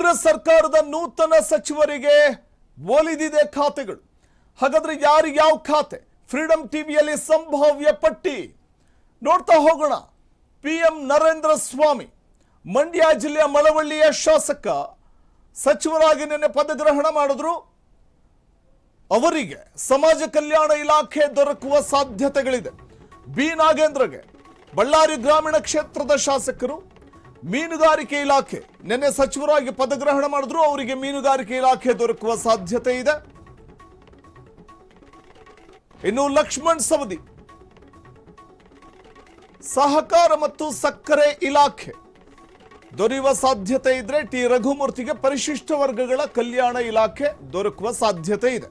ಕಾಂಗ್ರೆಸ್ ಸರ್ಕಾರದ ನೂತನ ಸಚಿವರಿಗೆ ಒಲಿದಿದೆ ಖಾತೆಗಳು. ಹಾಗಾದ್ರೆ ಯಾರಿಗೆ ಯಾವ ಖಾತೆ? ಫ್ರೀಡಂ ಟಿವಿಯಲ್ಲಿ ಸಂಭಾವ್ಯ ಪಟ್ಟಿ ನೋಡ್ತಾ ಹೋಗೋಣ. PM ನರೇಂದ್ರ ಸ್ವಾಮಿ ಮಂಡ್ಯ ಜಿಲ್ಲೆಯ ಮಳವಳ್ಳಿಯ ಶಾಸಕ ಸಚಿವರಾಗಿ ನಿನ್ನೆ ಪದಗ್ರಹಣ ಮಾಡಿದ್ರು. ಅವರಿಗೆ ಸಮಾಜ ಕಲ್ಯಾಣ ಇಲಾಖೆ ದೊರಕುವ ಸಾಧ್ಯತೆಗಳಿದೆ. ಬಿ ನಾಗೇಂದ್ರಗೆ ಬಳ್ಳಾರಿ ಗ್ರಾಮೀಣ ಕ್ಷೇತ್ರದ ಶಾಸಕರು ಮೀನುಗಾರಿಕೆ ಇಲಾಖೆ ನಿನ್ನೆ ಸಚಿವರಾಗಿ ಪದಗ್ರಹಣ ಮಾಡಿದ್ರು. ಅವರಿಗೆ ಮೀನುಗಾರಿಕೆ ಇಲಾಖೆ ದೊರಕುವ ಸಾಧ್ಯತೆ ಇದೆ. ಇನ್ನು ಲಕ್ಷ್ಮಣ್ ಸವದಿ ಸಹಕಾರ ಮತ್ತು ಸಕ್ಕರೆ ಇಲಾಖೆ ದೊರೆಯುವ ಸಾಧ್ಯತೆ ಇದ್ರೆ ಟಿ ರಘುಮೂರ್ತಿಗೆ ಪರಿಶಿಷ್ಟ ವರ್ಗಗಳ ಕಲ್ಯಾಣ ಇಲಾಖೆ ದೊರಕುವ ಸಾಧ್ಯತೆ ಇದೆ.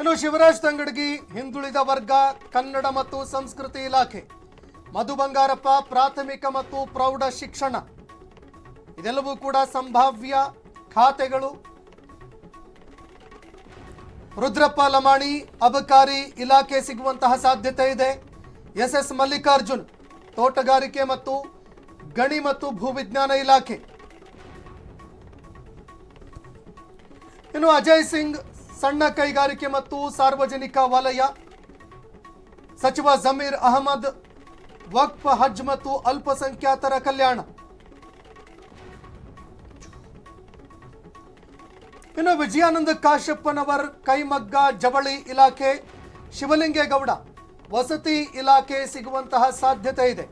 ಇನ್ನು ಶಿವರಾಜ್ ತಂಗಡಗಿ ಹಿಂದುಳಿದ ವರ್ಗ ಕನ್ನಡ ಮತ್ತು ಸಂಸ್ಕೃತಿ ಇಲಾಖೆ, ಮಧು ಬಂಗಾರಪ್ಪ ಪ್ರಾಥಮಿಕ ಮತ್ತು ಪ್ರೌಢ ಶಿಕ್ಷಣ, ಇದೆಲ್ಲವೂ ಕೂಡ ಸಂಭಾವ್ಯ ಖಾತೆಗಳು. ರುದ್ರಪ್ಪ ಲಮಾಣಿ ಅಬಕಾರಿ ಇಲಾಖೆ ಸಿಗುವಂತಹ ಸಾಧ್ಯತೆ ಇದೆ. SS ಮಲ್ಲಿಕಾರ್ಜುನ್ ತೋಟಗಾರಿಕೆ ಮತ್ತು ಗಣಿ ಮತ್ತು ಭೂವಿಜ್ಞಾನ ಇಲಾಖೆ. ಇನ್ನು ಅಜಯ್ ಸಿಂಗ್ ಸಣ್ಣ ಕೈಗಾರಿಕೆ ಮತ್ತು ಸಾರ್ವಜನಿಕ ವಲಯ, ಸಚಿವ ಜಮೀರ್ ಅಹಮದ್ ವಕ್ಫ್ ಹಜ್ ಮತ್ತು ಅಲ್ಪಸಂಖ್ಯಾತರ ಕಲ್ಯಾಣ. ಇನ್ನು ವಿಜಯಾನಂದ ಕಾಶ್ಯಪ್ಪನವರ್ ಕೈಮಗ್ಗ ಜವಳಿ ಇಲಾಖೆ, ಶಿವಲಿಂಗೇಗೌಡ ವಸತಿ ಇಲಾಖೆ ಸಿಗುವಂತಹ ಸಾಧ್ಯತೆ ಇದೆ.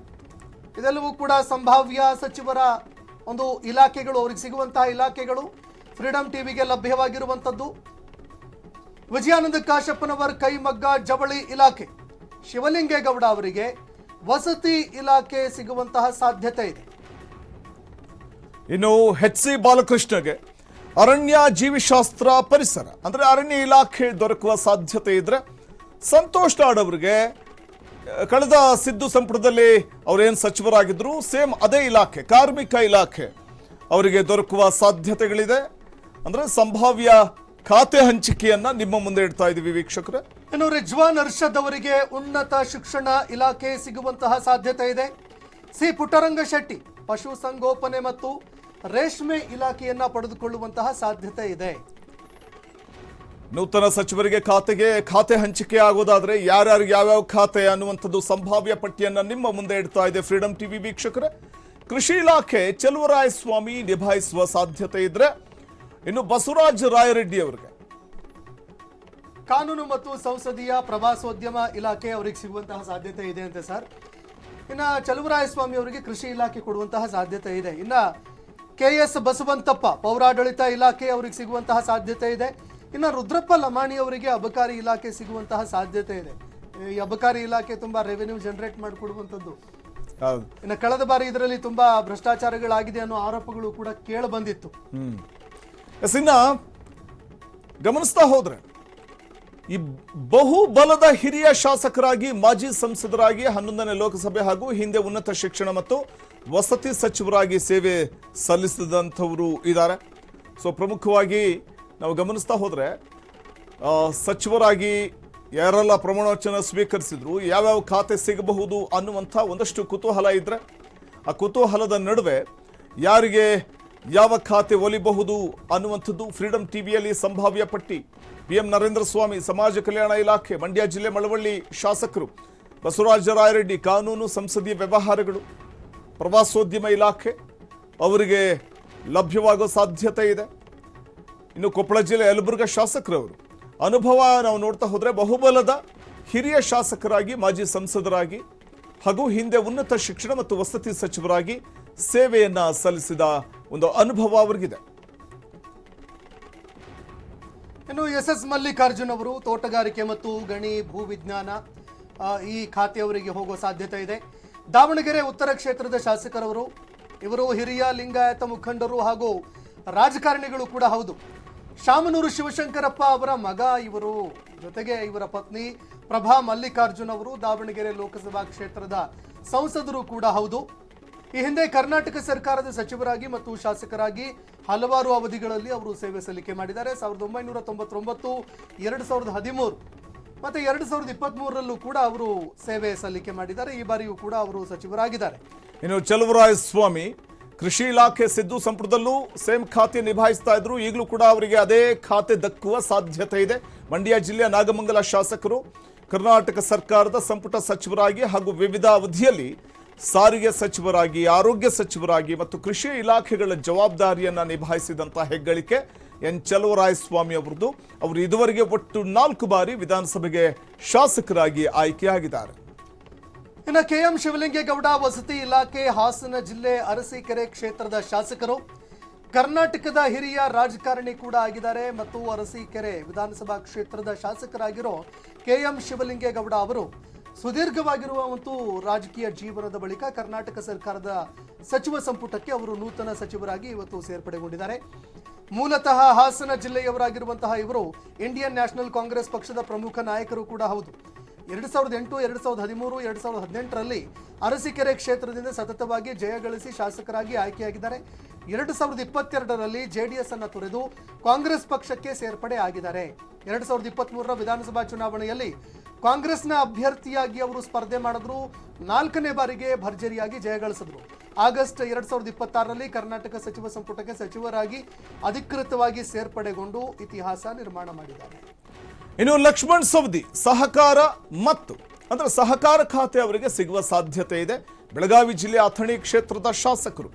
ಇದೆಲ್ಲವೂ ಕೂಡ ಸಂಭಾವ್ಯ ಸಚಿವರ ಒಂದು ಇಲಾಖೆಗಳು, ಅವರಿಗೆ ಸಿಗುವಂತಹ ಇಲಾಖೆಗಳು ಫ್ರೀಡಂ ಟಿವಿಗೆ ಲಭ್ಯವಾಗಿರುವಂಥದ್ದು. ವಿಜಯಾನಂದ ಕಾಶ್ಯಪ್ಪನವರ್ ಕೈಮಗ್ಗ ಜವಳಿ ಇಲಾಖೆ, ಶಿವಲಿಂಗೇಗೌಡ ಅವರಿಗೆ ವಸತಿ ಇಲಾಖೆ ಸಿಗುವಂತಹ ಸಾಧ್ಯತೆ ಇದೆ. ಇನ್ನು HC ಬಾಲಕೃಷ್ಣಗೆ ಅರಣ್ಯ ಜೀವಿಶಾಸ್ತ್ರ ಪರಿಸರ ಅಂದ್ರೆ ಅರಣ್ಯ ಇಲಾಖೆ ದೊರಕುವ ಸಾಧ್ಯತೆ ಇದ್ರೆ, ಸಂತೋಷ್ ಲಾಡ್ ಅವರಿಗೆ ಕಳೆದ ಸಿದ್ದು ಸಂಪುಟದಲ್ಲಿ ಅವರೇನು ಸಚಿವರಾಗಿದ್ರು ಸೇಮ್ ಅದೇ ಇಲಾಖೆ ಕಾರ್ಮಿಕ ಇಲಾಖೆ ಅವರಿಗೆ ದೊರಕುವ ಸಾಧ್ಯತೆಗಳಿದೆ. ಅಂದ್ರೆ ಸಂಭಾವ್ಯ ಖಾತೆ ಹಂಚಿಕೆಯನ್ನ ನಿಮ್ಮ ಮುಂದೆ ಇಡ್ತಾ ಇದ್ದೀವಿ ವೀಕ್ಷಕರೇ. ಇನ್ನು ರಿಜ್ವಾನ್ ಅರ್ಷದ್ ಅವರಿಗೆ ಉನ್ನತ ಶಿಕ್ಷಣ ಇಲಾಖೆ ಸಿಗುವಂತಹ ಸಾಧ್ಯತೆ ಇದೆ. ಸಿ ಪುಟ್ಟರಂಗ ಶೆಟ್ಟಿ ಪಶುಸಂಗೋಪನೆ ಮತ್ತು ರೇಷ್ಮೆ ಇಲಾಖೆಯನ್ನ ಪಡೆದುಕೊಳ್ಳುವಂತಹ ಸಾಧ್ಯತೆ ಇದೆ. ನೂತನ ಸಚಿವರಿಗೆ ಖಾತೆ ಹಂಚಿಕೆ ಆಗೋದಾದ್ರೆ ಯಾರ್ಯಾರಿಗೆ ಯಾವ್ಯಾವ ಖಾತೆ ಅನ್ನುವಂಥದ್ದು ಸಂಭಾವ್ಯ ಪಟ್ಟಿಯನ್ನ ನಿಮ್ಮ ಮುಂದೆ ಇಡ್ತಾ ಇದೆ ಫ್ರೀಡಂ ಟಿವಿ ವೀಕ್ಷಕರೇ. ಕೃಷಿ ಇಲಾಖೆ ಚಲುವರಾಯಸ್ವಾಮಿ ನಿಭಾಯಿಸುವ ಸಾಧ್ಯತೆ ಇದ್ರೆ, ಇನ್ನು ಬಸವರಾಜ ರಾಯರೆಡ್ಡಿ ಅವರಿಗೆ ಕಾನೂನು ಮತ್ತು ಸಂಸದೀಯ ಪ್ರವಾಸೋದ್ಯಮ ಇಲಾಖೆ ಅವರಿಗೆ ಸಿಗುವಂತಹ ಸಾಧ್ಯತೆ ಇದೆ ಅಂತೆ ಸರ್. ಇನ್ನ ಚಲುವರಾಯಸ್ವಾಮಿ ಅವರಿಗೆ ಕೃಷಿ ಇಲಾಖೆ ಕೊಡುವಂತಹ ಸಾಧ್ಯತೆ ಇದೆ. ಇನ್ನ KS ಬಸವಂತಪ್ಪ ಪೌರಾಡಳಿತ ಇಲಾಖೆ ಅವರಿಗೆ ಸಿಗುವಂತಹ ಸಾಧ್ಯತೆ ಇದೆ. ಇನ್ನು ರುದ್ರಪ್ಪ ಲಮಾಣಿ ಅವರಿಗೆ ಅಬಕಾರಿ ಇಲಾಖೆ ಸಿಗುವಂತಹ ಸಾಧ್ಯತೆ ಇದೆ. ಈ ಅಬಕಾರಿ ಇಲಾಖೆ ತುಂಬಾ ರೆವೆನ್ಯೂ ಜನರೇಟ್ ಮಾಡಿಕೊಡುವಂಥದ್ದು. ಇನ್ನು ಕಳೆದ ಬಾರಿ ಇದರಲ್ಲಿ ತುಂಬಾ ಭ್ರಷ್ಟಾಚಾರಗಳಾಗಿದೆ ಅನ್ನೋ ಆರೋಪಗಳು ಕೂಡ ಕೇಳಿ ಬಂದಿತ್ತು. ಇನ್ನ ಗಮನಿಸ್ತಾ ಹೋದ್ರೆ ಈ ಬಹುಬಲದ ಹಿರಿಯ ಶಾಸಕರಾಗಿ ಮಾಜಿ ಸಂಸದರಾಗಿ 11ನೇ ಲೋಕಸಭೆ ಹಾಗೂ ಹಿಂದೆ ಉನ್ನತ ಶಿಕ್ಷಣ ಮತ್ತು ವಸತಿ ಸಚಿವರಾಗಿ ಸೇವೆ ಸಲ್ಲಿಸಿದಂಥವರು ಇದ್ದಾರೆ. ಸೊ ಪ್ರಮುಖವಾಗಿ ನಾವು ಗಮನಿಸ್ತಾ ಹೋದ್ರೆ ಸಚಿವರಾಗಿ ಯಾರೆಲ್ಲ ಪ್ರಮಾಣವಚನ ಸ್ವೀಕರಿಸಿದ್ರು, ಯಾವ್ಯಾವ ಖಾತೆ ಸಿಗಬಹುದು ಅನ್ನುವಂಥ ಒಂದಷ್ಟು ಕುತೂಹಲ ಇದ್ರೆ, ಆ ಕುತೂಹಲದ ನಡುವೆ ಯಾರಿಗೆ ಯಾವ ಖಾತೆ ಒಲಿಬಹುದು ಅನ್ನುವಂಥದ್ದು ಫ್ರೀಡಂ ಟಿವಿಯಲ್ಲಿ ಸಂಭಾವ್ಯ ಪಟ್ಟಿ. PM ನರೇಂದ್ರ ಸ್ವಾಮಿ ಸಮಾಜ ಕಲ್ಯಾಣ ಇಲಾಖೆ, ಮಂಡ್ಯ ಜಿಲ್ಲೆ ಮಳವಳ್ಳಿ ಶಾಸಕರು ಬಸವರಾಜ ರಾಯರೆಡ್ಡಿ ಕಾನೂನು ಸಂಸದೀಯ ವ್ಯವಹಾರಗಳು ಪ್ರವಾಸೋದ್ಯಮ ಇಲಾಖೆ ಅವರಿಗೆ ಲಭ್ಯವಾಗೋ ಸಾಧ್ಯತೆ ಇದೆ. ಇನ್ನು ಕೊಪ್ಪಳ ಜಿಲ್ಲೆ ಯಲಬುರ್ಗಾ ಶಾಸಕರವರು ಅನುಭವ ನಾವು ನೋಡ್ತಾ ಹೋದ್ರೆ ಬಹುಬಲದ ಹಿರಿಯ ಶಾಸಕರಾಗಿ ಮಾಜಿ ಸಂಸದರಾಗಿ ಹಾಗೂ ಹಿಂದೆ ಉನ್ನತ ಶಿಕ್ಷಣ ಮತ್ತು ವಸತಿ ಸಚಿವರಾಗಿ ಸೇವೆಯನ್ನ ಸಲ್ಲಿಸಿದ ಒಂದು ಅನುಭವ ಅವರಿಗಿದೆ. ಇನ್ನು SS ಮಲ್ಲಿಕಾರ್ಜುನ್ ಅವರು ತೋಟಗಾರಿಕೆ ಮತ್ತು ಗಣಿ ಭೂವಿಜ್ಞಾನ ಈ ಖಾತೆಯವರಿಗೆ ಹೋಗುವ ಸಾಧ್ಯತೆ ಇದೆ. ದಾವಣಗೆರೆ ಉತ್ತರ ಕ್ಷೇತ್ರದ ಶಾಸಕರವರು, ಇವರು ಹಿರಿಯ ಲಿಂಗಾಯತ ಮುಖಂಡರು ಹಾಗೂ ರಾಜಕಾರಣಿಗಳು ಕೂಡ ಹೌದು. ಶಾಮನೂರು ಶಿವಶಂಕರಪ್ಪ ಅವರ ಮಗ ಇವರು, ಜೊತೆಗೆ ಇವರ ಪತ್ನಿ ಪ್ರಭಾ ಮಲ್ಲಿಕಾರ್ಜುನ್ ಅವರು ದಾವಣಗೆರೆ ಲೋಕಸಭಾ ಕ್ಷೇತ್ರದ ಸಂಸದರು ಕೂಡ ಹೌದು. ಈ ಹಿಂದೆ ಕರ್ನಾಟಕ ಸರ್ಕಾರದ ಸಚಿವರಾಗಿ ಮತ್ತು ಶಾಸಕರಾಗಿ ಹಲವಾರು ಅವಧಿಗಳಲ್ಲಿ ಅವರು ಸೇವೆ ಸಲ್ಲಿಕೆ ಮಾಡಿದ್ದಾರೆ. 1999, 2013 ಮತ್ತೆ 2023ರಲ್ಲೂ ಕೂಡ ಅವರು ಸೇವೆ ಸಲ್ಲಿಕೆ ಮಾಡಿದ್ದಾರೆ. ಈ ಬಾರಿಯೂ ಕೂಡ ಅವರು ಸಚಿವರಾಗಿದ್ದಾರೆ. ಇನ್ನು ಚಲುವರಾಯಸ್ವಾಮಿ ಕೃಷಿ ಇಲಾಖೆ ಸಿದ್ದು ಸಂಪುಟದಲ್ಲೂ ಸೇಮ್ ಖಾತೆ ನಿಭಾಯಿಸ್ತಾ ಇದ್ರು. ಈಗಲೂ ಕೂಡ ಅವರಿಗೆ ಅದೇ ಖಾತೆ ದಕ್ಕುವ ಸಾಧ್ಯತೆ ಇದೆ. ಮಂಡ್ಯ ಜಿಲ್ಲೆಯ ನಾಗಮಂಗಲ ಶಾಸಕರು ಕರ್ನಾಟಕ ಸರ್ಕಾರದ ಸಂಪುಟ ಸಚಿವರಾಗಿ ಹಾಗೂ ವಿವಿಧ ಅವಧಿಯಲ್ಲಿ ಸಾರಿಗೆ ಸಚಿವರಾಗಿ, ಆರೋಗ್ಯ ಸಚಿವರಾಗಿ ಮತ್ತು ಕೃಷಿ ಇಲಾಖೆಗಳ ಜವಾಬ್ದಾರಿಯನ್ನ ನಿಭಾಯಿಸಿದಂತಹ ಹೆಗ್ಗಳಿಕೆ ಎನ್ ಚಲುವರಾಯಸ್ವಾಮಿ ಅವರದ್ದು. ಅವರು ಇದುವರೆಗೆ ಒಟ್ಟು 4 ಬಾರಿ ವಿಧಾನಸಭೆಗೆ ಶಾಸಕರಾಗಿ ಆಯ್ಕೆಯಾಗಿದ್ದಾರೆ. ಇನ್ನು KM ಶಿವಲಿಂಗೇಗೌಡ ವಸತಿ ಇಲಾಖೆ ಹಾಸನ ಜಿಲ್ಲೆ ಅರಸೀಕೆರೆ ಕ್ಷೇತ್ರದ ಶಾಸಕರು, ಕರ್ನಾಟಕದ ಹಿರಿಯ ರಾಜಕಾರಣಿ ಕೂಡ ಆಗಿದ್ದಾರೆ ಮತ್ತು ಅರಸೀಕೆರೆ ವಿಧಾನಸಭಾ ಕ್ಷೇತ್ರದ ಶಾಸಕರಾಗಿರೋ KM ಶಿವಲಿಂಗೇಗೌಡ ಅವರು ಸುದೀರ್ಘವಾಗಿರುವ ಮತ್ತು ರಾಜಕೀಯ ಜೀವನದ ಬಳಿಕ ಕರ್ನಾಟಕ ಸರ್ಕಾರದ ಸಚಿವ ಸಂಪುಟಕ್ಕೆ ಅವರು ನೂತನ ಸಚಿವರಾಗಿ ಇವತ್ತು ಸೇರ್ಪಡೆಗೊಂಡಿದ್ದಾರೆ. ಮೂಲತಃ ಹಾಸನ ಜಿಲ್ಲೆಯವರಾಗಿರುವಂತಹ ಇವರು ಇಂಡಿಯನ್ ನ್ಯಾಷನಲ್ ಕಾಂಗ್ರೆಸ್ ಪಕ್ಷದ ಪ್ರಮುಖ ನಾಯಕರು ಕೂಡ ಹೌದು. 2008, 2013, 2018ರಲ್ಲಿ ಅರಸೀಕೆರೆ ಕ್ಷೇತ್ರದಿಂದ ಸತತವಾಗಿ ಜಯಗಳಿಸಿ ಶಾಸಕರಾಗಿ ಆಯ್ಕೆಯಾಗಿದ್ದಾರೆ. 2022ರಲ್ಲಿ JDS ಅನ್ನು ತೊರೆದು ಕಾಂಗ್ರೆಸ್ ಪಕ್ಷಕ್ಕೆ ಸೇರ್ಪಡೆ ಆಗಿದ್ದಾರೆ. 2023ರ ವಿಧಾನಸಭಾ ಚುನಾವಣೆಯಲ್ಲಿ ಕಾಂಗ್ರೆಸ್ನ ಅಭ್ಯರ್ಥಿಯಾಗಿ ಅವರು ಸ್ಪರ್ಧೆ ಮಾಡಿದ್ರು. 4ನೇ ಬಾರಿಗೆ ಭರ್ಜರಿಯಾಗಿ ಜಯಗಳಿಸಿದ್ರು. ಆಗಸ್ಟ್ 2026ರಲ್ಲಿ ಕರ್ನಾಟಕ ಸಚಿವ ಸಂಪುಟಕ್ಕೆ ಸಚಿವರಾಗಿ ಅಧಿಕೃತವಾಗಿ ಸೇರ್ಪಡೆಗೊಂಡು ಇತಿಹಾಸ ನಿರ್ಮಾಣ ಮಾಡಿದ್ದಾರೆ. ಇನ್ನು ಲಕ್ಷ್ಮಣ್ ಸವದಿ ಸಹಕಾರ ಸಹಕಾರ ಖಾತೆ ಅವರಿಗೆ ಸಿಗುವ ಸಾಧ್ಯತೆ ಇದೆ. ಬೆಳಗಾವಿ ಜಿಲ್ಲೆಯ ಅಥಣಿ ಕ್ಷೇತ್ರದ ಶಾಸಕರು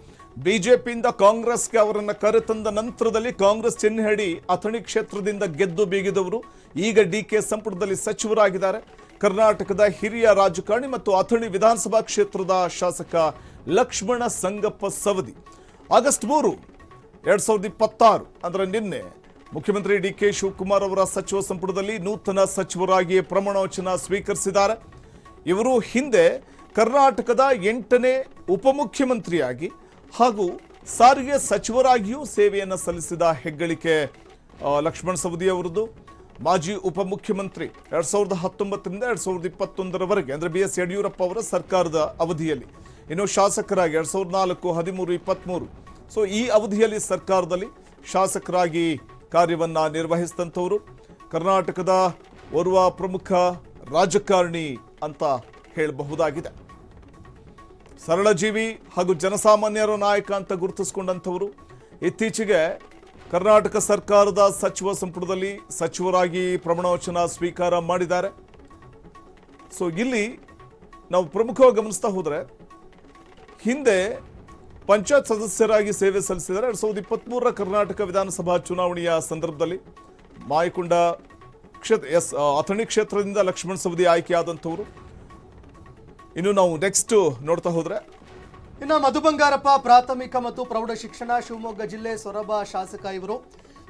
ಬಿಜೆಪಿಯಿಂದ ಕಾಂಗ್ರೆಸ್ಗೆ ಅವರನ್ನು ಕರೆತಂದ ನಂತರದಲ್ಲಿ ಕಾಂಗ್ರೆಸ್ ಚಿಹ್ನೆಯಡಿ ಅಥಣಿ ಕ್ಷೇತ್ರದಿಂದ ಗೆದ್ದು ಬೀಗಿದವರು ಈಗ DK ಸಂಪುಟದಲ್ಲಿ ಸಚಿವರಾಗಿದ್ದಾರೆ. ಕರ್ನಾಟಕದ ಹಿರಿಯ ರಾಜಕಾರಣಿ ಮತ್ತು ಅಥಣಿ ವಿಧಾನಸಭಾ ಕ್ಷೇತ್ರದ ಶಾಸಕ ಲಕ್ಷ್ಮಣ ಸಂಗಪ್ಪ ಸವದಿ ಆಗಸ್ಟ್ 3, 2026 ಅಂದರೆ ನಿನ್ನೆ ಮುಖ್ಯಮಂತ್ರಿ DK ಶಿವಕುಮಾರ್ ಅವರ ಸಚಿವ ಸಂಪುಟದಲ್ಲಿ ನೂತನ ಸಚಿವರಾಗಿ ಪ್ರಮಾಣ ವಚನ ಸ್ವೀಕರಿಸಿದ್ದಾರೆ. ಇವರು ಹಿಂದೆ ಕರ್ನಾಟಕದ 8ನೇ ಉಪಮುಖ್ಯಮಂತ್ರಿಯಾಗಿ ಹಾಗೂ ಸಾರಿಗೆ ಸಚಿವರಾಗಿಯೂ ಸೇವೆಯನ್ನು ಸಲ್ಲಿಸಿದ ಹೆಗ್ಗಳಿಕೆ ಲಕ್ಷ್ಮಣ ಸವದಿ ಅವರದ್ದು. ಮಾಜಿ ಉಪಮುಖ್ಯಮಂತ್ರಿ 2019ರಿಂದ 2021ರವರೆಗೆ ಅಂದರೆ BS ಯಡಿಯೂರಪ್ಪ ಅವರ ಸರ್ಕಾರದ ಅವಧಿಯಲ್ಲಿ, ಇನ್ನು ಶಾಸಕರಾಗಿ 2004, 13, 23 ಸೊ ಈ ಅವಧಿಯಲ್ಲಿ ಸರ್ಕಾರದಲ್ಲಿ ಶಾಸಕರಾಗಿ ಕಾರ್ಯವನ್ನ ನಿರ್ವಹಿಸಿದಂಥವರು. ಕರ್ನಾಟಕದ ಓರ್ವ ಪ್ರಮುಖ ರಾಜಕಾರಣಿ ಅಂತ ಹೇಳಬಹುದಾಗಿದೆ. ಸರಳ ಜೀವಿ ಹಾಗೂ ಜನಸಾಮಾನ್ಯರ ನಾಯಕ ಅಂತ ಗುರುತಿಸಿಕೊಂಡಂಥವರು. ಇತ್ತೀಚೆಗೆ ಕರ್ನಾಟಕ ಸರ್ಕಾರದ ಸಚಿವ ಸಂಪುಟದಲ್ಲಿ ಸಚಿವರಾಗಿ ಪ್ರಮಾಣ ವಚನ ಸ್ವೀಕಾರ ಮಾಡಿದ್ದಾರೆ. ಸೊ ಇಲ್ಲಿ ನಾವು ಪ್ರಮುಖವಾಗಿ ಗಮನಿಸ್ತಾ ಹೋದರೆ ಹಿಂದೆ ಪಂಚಾಯತ್ ಸದಸ್ಯರಾಗಿ ಸೇವೆ ಸಲ್ಲಿಸಿದ್ದಾರೆ. 2023ರ ಕರ್ನಾಟಕ ವಿಧಾನಸಭಾ ಚುನಾವಣೆಯ ಸಂದರ್ಭದಲ್ಲಿ ಮಾಯಕೊಂಡ ಅಥಣಿ ಕ್ಷೇತ್ರದಿಂದ ಲಕ್ಷ್ಮಣ ಸವದಿ ಆಯ್ಕೆಯಾದಂಥವರು. ಇನ್ನು ನಾವು ನೆಕ್ಸ್ಟ್ ನೋಡ್ತಾ ಹೋದ್ರೆ ಇನ್ನು ಮಧು ಬಂಗಾರಪ್ಪ ಪ್ರಾಥಮಿಕ ಮತ್ತು ಪ್ರೌಢ ಶಿಕ್ಷಣ ಶಿವಮೊಗ್ಗ ಜಿಲ್ಲೆ ಸೊರಬ ಶಾಸಕ ಇವರು.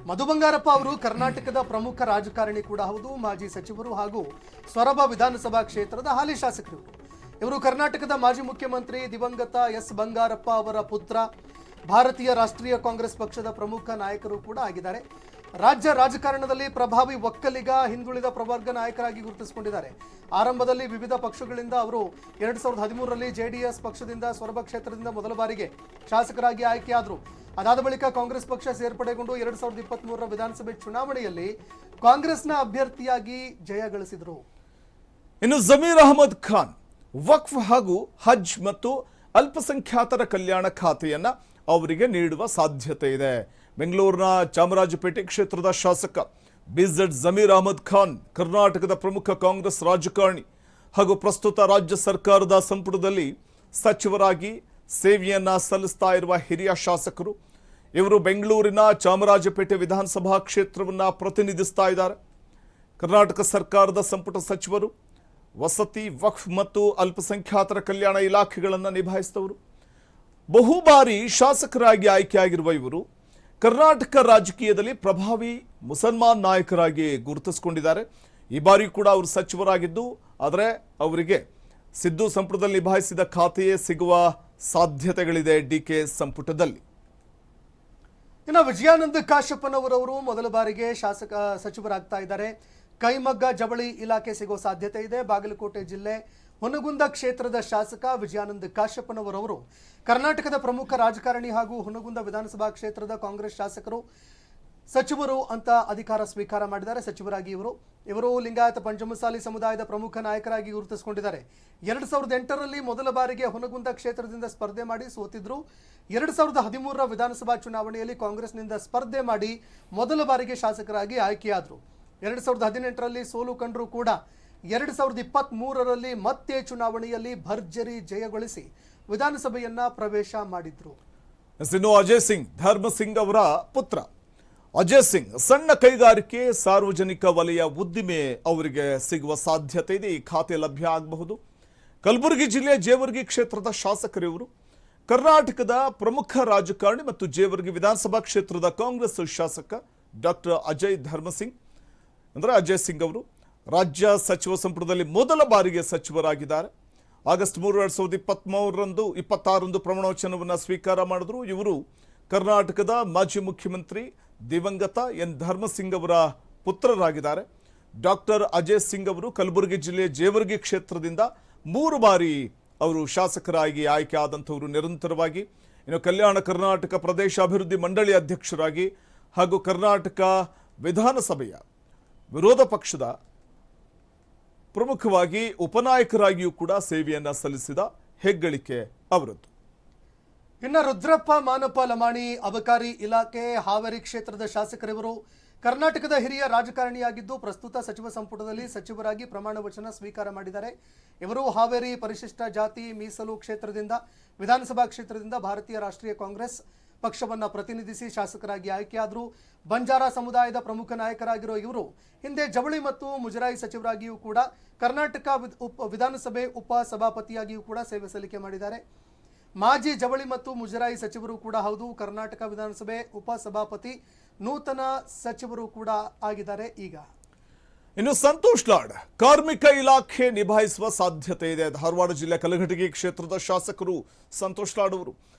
ಮಧು ಬಂಗಾರಪ್ಪ ಅವರು ಕರ್ನಾಟಕದ ಪ್ರಮುಖ ರಾಜಕಾರಣಿ ಕೂಡ ಹೌದು, ಮಾಜಿ ಸಚಿವರು ಹಾಗೂ ಸೊರಬ ವಿಧಾನಸಭಾ ಕ್ಷೇತ್ರದ ಹಾಲಿ ಶಾಸಕರು. ಇವರು ಕರ್ನಾಟಕದ ಮಾಜಿ ಮುಖ್ಯಮಂತ್ರಿ ದಿವಂಗತ S ಬಂಗಾರಪ್ಪ ಅವರ ಪುತ್ರ. ಭಾರತೀಯ ರಾಷ್ಟ್ರೀಯ ಕಾಂಗ್ರೆಸ್ ಪಕ್ಷದ ಪ್ರಮುಖ ನಾಯಕರು ಕೂಡ ಆಗಿದ್ದಾರೆ. ರಾಜ್ಯ ರಾಜಕಾರಣದಲ್ಲಿ ಪ್ರಭಾವಿ ಒಕ್ಕಲಿಗ, ಹಿಂದುಳಿದ ಪ್ರವರ್ಗ ನಾಯಕರಾಗಿ ಗುರುತಿಸಿಕೊಂಡಿದ್ದಾರೆ. ಆರಂಭದಲ್ಲಿ ವಿವಿಧ ಪಕ್ಷಗಳಿಂದ ಅವರು 2013ರಲ್ಲಿ JDS ಪಕ್ಷದಿಂದ ಸೊರಬ ಕ್ಷೇತ್ರದಿಂದ ಮೊದಲ ಬಾರಿಗೆ ಶಾಸಕರಾಗಿ ಆಯ್ಕೆಯಾದರು. ಅದಾದ ಬಳಿಕ ಕಾಂಗ್ರೆಸ್ ಪಕ್ಷ ಸೇರ್ಪಡೆಗೊಂಡು 2023ರ ವಿಧಾನಸಭೆ ಚುನಾವಣೆಯಲ್ಲಿ ಕಾಂಗ್ರೆಸ್ನ ಅಭ್ಯರ್ಥಿಯಾಗಿ ಜಯ ಗಳಿಸಿದರು. ಇನ್ನು ಜಮೀರ್ ಅಹಮದ್ ಖಾನ್ ವಕ್ಫ್ ಹಾಗೂ ಹಜ್ ಮತ್ತು ಅಲ್ಪಸಂಖ್ಯಾತರ ಕಲ್ಯಾಣ ಖಾತೆಯನ್ನ ಅವರಿಗೆ ನೀಡುವ ಸಾಧ್ಯತೆ ಇದೆ. ಬೆಂಗಳೂರಿನ ಚಾಮರಾಜಪೇಟೆ ಕ್ಷೇತ್ರದ ಶಾಸಕ BZ ಜಮೀರ್ ಅಹಮದ್ ಖಾನ್ ಕರ್ನಾಟಕದ ಪ್ರಮುಖ ಕಾಂಗ್ರೆಸ್ ರಾಜಕಾರಣಿ ಹಾಗೂ ಪ್ರಸ್ತುತ ರಾಜ್ಯ ಸರ್ಕಾರದ ಸಂಪುಟದಲ್ಲಿ ಸಚಿವರಾಗಿ ಸೇವೆಯನ್ನ ಸಲ್ಲಿಸ್ತಾ ಇರುವ ಹಿರಿಯ ಶಾಸಕರು. ಇವರು ಬೆಂಗಳೂರಿನ ಚಾಮರಾಜಪೇಟೆ ವಿಧಾನಸಭಾ ಕ್ಷೇತ್ರವನ್ನು ಪ್ರತಿನಿಧಿಸ್ತಾ ಇದ್ದಾರೆ. ಕರ್ನಾಟಕ ಸರ್ಕಾರದ ಸಂಪುಟ ಸಚಿವರು, ವಸತಿ, ವಕ್ಫ್ ಮತ್ತು ಅಲ್ಪಸಂಖ್ಯಾತರ ಕಲ್ಯಾಣ ಇಲಾಖೆಗಳನ್ನು ನಿಭಾಯಿಸಿದವರು. ಬಹುಬಾರಿ ಶಾಸಕರಾಗಿ ಆಯ್ಕೆಯಾಗಿರುವ ಇವರು ಕರ್ನಾಟಕ ರಾಜಕೀಯದಲ್ಲಿ ಪ್ರಭಾವಿ ಮುಸಲ್ಮಾನ್ ನಾಯಕರಾಗಿ ಗುರುತಿಸಿಕೊಂಡಿದ್ದಾರೆ. ಈ ಬಾರಿ ಕೂಡ ಅವರು ಸಚಿವರಾಗಿದ್ದು, ಆದರೆ ಅವರಿಗೆ ಸಿದ್ದು ಸಂಪುಟದಲ್ಲಿ ನಿಭಾಯಿಸಿದ ಖಾತೆಯೇ ಸಿಗುವ ಸಾಧ್ಯತೆಗಳಿದೆ DK ಸಂಪುಟದಲ್ಲಿ. ಇನ್ನು ವಿಜಯಾನಂದ ಕಾಶ್ಯಪ್ಪನವರವರು ಮೊದಲ ಬಾರಿಗೆ ಸಚಿವರಾಗ್ತಾ ಇದ್ದಾರೆ. ಕೈಮಗ್ಗ ಜವಳಿ ಇಲಾಖೆ ಸಿಗೋ ಸಾಧ್ಯತೆ ಇದೆ. ಬಾಗಲಕೋಟೆ ಜಿಲ್ಲೆ ಹುನಗುಂದ ಕ್ಷೇತ್ರದ ಶಾಸಕ ವಿಜಯಾನಂದ ಕಾಶ್ಯಪ್ಪನವರವರು ಕರ್ನಾಟಕದ ಪ್ರಮುಖ ರಾಜಕಾರಣಿ ಹಾಗೂ ಹುನಗುಂದ ವಿಧಾನಸಭಾ ಕ್ಷೇತ್ರದ ಕಾಂಗ್ರೆಸ್ ಶಾಸಕರು. ಸಚಿವರು ಅಂತ ಅಧಿಕಾರ ಸ್ವೀಕಾರ ಮಾಡಿದ್ದಾರೆ. ಸಚಿವರಾಗಿ ಇವರು ಲಿಂಗಾಯತ ಪಂಚಮಸಾಲಿ ಸಮುದಾಯದ ಪ್ರಮುಖ ನಾಯಕರಾಗಿ ಗುರುತಿಸಿಕೊಂಡಿದ್ದಾರೆ. 2008ರಲ್ಲಿ ಮೊದಲ ಬಾರಿಗೆ ಹುನಗುಂದ ಕ್ಷೇತ್ರದಿಂದ ಸ್ಪರ್ಧೆ ಮಾಡಿ ಸೋತಿದ್ರು. 2013ರ ವಿಧಾನಸಭಾ ಚುನಾವಣೆಯಲ್ಲಿ ಕಾಂಗ್ರೆಸ್ನಿಂದ ಸ್ಪರ್ಧೆ ಮಾಡಿ ಮೊದಲ ಬಾರಿಗೆ ಶಾಸಕರಾಗಿ ಆಯ್ಕೆಯಾದರು. 2018ರಲ್ಲಿ ಸೋಲು ಕಂಡರೂ ಕೂಡ 2023ರಲ್ಲಿ ಮತ್ತೆ ಚುನಾವಣೆಯಲ್ಲಿ ಭರ್ಜರಿ ಜಯಗೊಳಿಸಿ ವಿಧಾನಸಭೆಯನ್ನ ಪ್ರವೇಶ ಮಾಡಿದ್ರು. ಇನ್ನು ಅಜಯ್ ಸಿಂಗ್ ಧರ್ಮ ಸಿಂಗ್ ಅವರ ಪುತ್ರ ಅಜಯ್ ಸಿಂಗ್ ಸಣ್ಣ ಕೈಗಾರಿಕೆ ಸಾರ್ವಜನಿಕ ವಲಯ ಉದ್ದಿಮೆ ಅವರಿಗೆ ಸಿಗುವ ಸಾಧ್ಯತೆ ಇದೆ. ಈ ಖಾತೆ ಲಭ್ಯ ಆಗಬಹುದು. ಕಲಬುರಗಿ ಜಿಲ್ಲೆಯ ಜೇವರ್ಗಿ ಕ್ಷೇತ್ರದ ಶಾಸಕರಿವರು. ಕರ್ನಾಟಕದ ಪ್ರಮುಖ ರಾಜಕಾರಣಿ ಮತ್ತು ಜೇವರ್ಗಿ ವಿಧಾನಸಭಾ ಕ್ಷೇತ್ರದ ಕಾಂಗ್ರೆಸ್ ಶಾಸಕ ಡಾಕ್ಟರ್ ಅಜಯ್ ಧರ್ಮಸಿಂಗ್ ಅಜಯ್ ಸಿಂಗ್ ಅವರು ರಾಜ್ಯ ಸಚಿವ ಸಂಪುಟದಲ್ಲಿ ಮೊದಲ ಬಾರಿಗೆ ಸಚಿವರಾಗಿದ್ದಾರೆ. ಆಗಸ್ಟ್ 3, 2026ರಂದು ಪ್ರಮಾಣವಚನವನ್ನು ಸ್ವೀಕಾರ ಮಾಡಿದ್ರು. ಇವರು ಕರ್ನಾಟಕದ ಮಾಜಿ ಮುಖ್ಯಮಂತ್ರಿ ದಿವಂಗತ ಎನ್ ಧರ್ಮಸಿಂಗ್ ಅವರ ಪುತ್ರರಾಗಿದ್ದಾರೆ. ಡಾಕ್ಟರ್ ಅಜಯ್ ಸಿಂಗ್ ಅವರು ಕಲಬುರಗಿ ಜಿಲ್ಲೆಯ ಜೇವರ್ಗಿ ಕ್ಷೇತ್ರದಿಂದ 3 ಬಾರಿ ಅವರು ಶಾಸಕರಾಗಿ ಆಯ್ಕೆ ಆದಂಥವರು ನಿರಂತರವಾಗಿ. ಇನ್ನು ಕಲ್ಯಾಣ ಕರ್ನಾಟಕ ಪ್ರದೇಶ ಅಭಿವೃದ್ಧಿ ಮಂಡಳಿ ಅಧ್ಯಕ್ಷರಾಗಿ ಹಾಗೂ ಕರ್ನಾಟಕ ವಿಧಾನಸಭೆಯ ವಿರೋಧ ಪಕ್ಷದ ಪ್ರಮುಖವಾಗಿ ಉಪನಾಯಕರಾಗಿಯೂ ಕೂಡ ಸೇವೆಯನ್ನ ಸಲ್ಲಿಸಿದ ಹೆಗ್ಗಳಿಕೆ ಅವರದ್ದು. ಇನ್ನು ರುದ್ರಪ್ಪ ಮಾನಪ್ಪ ಲಮಾಣಿ ಅಬಕಾರಿ ಇಲಾಖೆ ಹಾವೇರಿ ಕ್ಷೇತ್ರದ ಶಾಸಕರಿವರು. ಕರ್ನಾಟಕದ ಹಿರಿಯ ರಾಜಕಾರಣಿಯಾಗಿದ್ದು ಪ್ರಸ್ತುತ ಸಚಿವ ಸಂಪುಟದಲ್ಲಿ ಸಚಿವರಾಗಿ ಪ್ರಮಾಣ ವಚನ ಸ್ವೀಕಾರ ಮಾಡಿದ್ದಾರೆ. ಇವರು ಹಾವೇರಿ ಪರಿಶಿಷ್ಟ ಜಾತಿ ಮೀಸಲು ಕ್ಷೇತ್ರದಿಂದ ವಿಧಾನಸಭಾ ಕ್ಷೇತ್ರದಿಂದ ಭಾರತೀಯ ರಾಷ್ಟ್ರೀಯ ಕಾಂಗ್ರೆಸ್ ಪಕ್ಷವನ್ನು ಪ್ರತಿನಿಧಿಸಿ ಶಾಸಕರಾಗಿ ಆಯ್ಕೆಯಾದರು. ಬಂಜಾರ ಸಮುದಾಯದ ಪ್ರಮುಖ ನಾಯಕರಾಗಿರೋ ಇವರು ಹಿಂದೆ ಜವಳಿ ಮತ್ತು ಮುಜರಾಯಿ ಸಚಿವರಾಗಿಯೂ ಕೂಡ ಕರ್ನಾಟಕ ವಿಧಾನಸಭೆ ಉಪ ಸಭಾಪತಿಯಾಗಿಯೂ ಕೂಡ ಸೇವೆ ಸಲ್ಲಿಕೆ ಮಾಡಿದ್ದಾರೆ. ಮಾಜಿ ಜವಳಿ ಮತ್ತು ಮುಜರಾಯಿ ಸಚಿವರು ಕೂಡ ಹೌದು. ಕರ್ನಾಟಕ ವಿಧಾನಸಭೆ ಉಪ ಸಭಾಪತಿ ನೂತನ ಸಚಿವರು ಕೂಡ ಆಗಿದ್ದಾರೆ. ಈಗ ಇನ್ನು ಸಂತೋಷ್ ಲಾಡ್ ಕಾರ್ಮಿಕ ಇಲಾಖೆ ನಿಭಾಯಿಸುವ ಸಾಧ್ಯತೆ ಇದೆ. ಧಾರವಾಡ ಜಿಲ್ಲೆ ಕಲಘಟಗಿ ಕ್ಷೇತ್ರದ ಶಾಸಕರು ಸಂತೋಷ್ ಲಾಡ್ ಅವರು.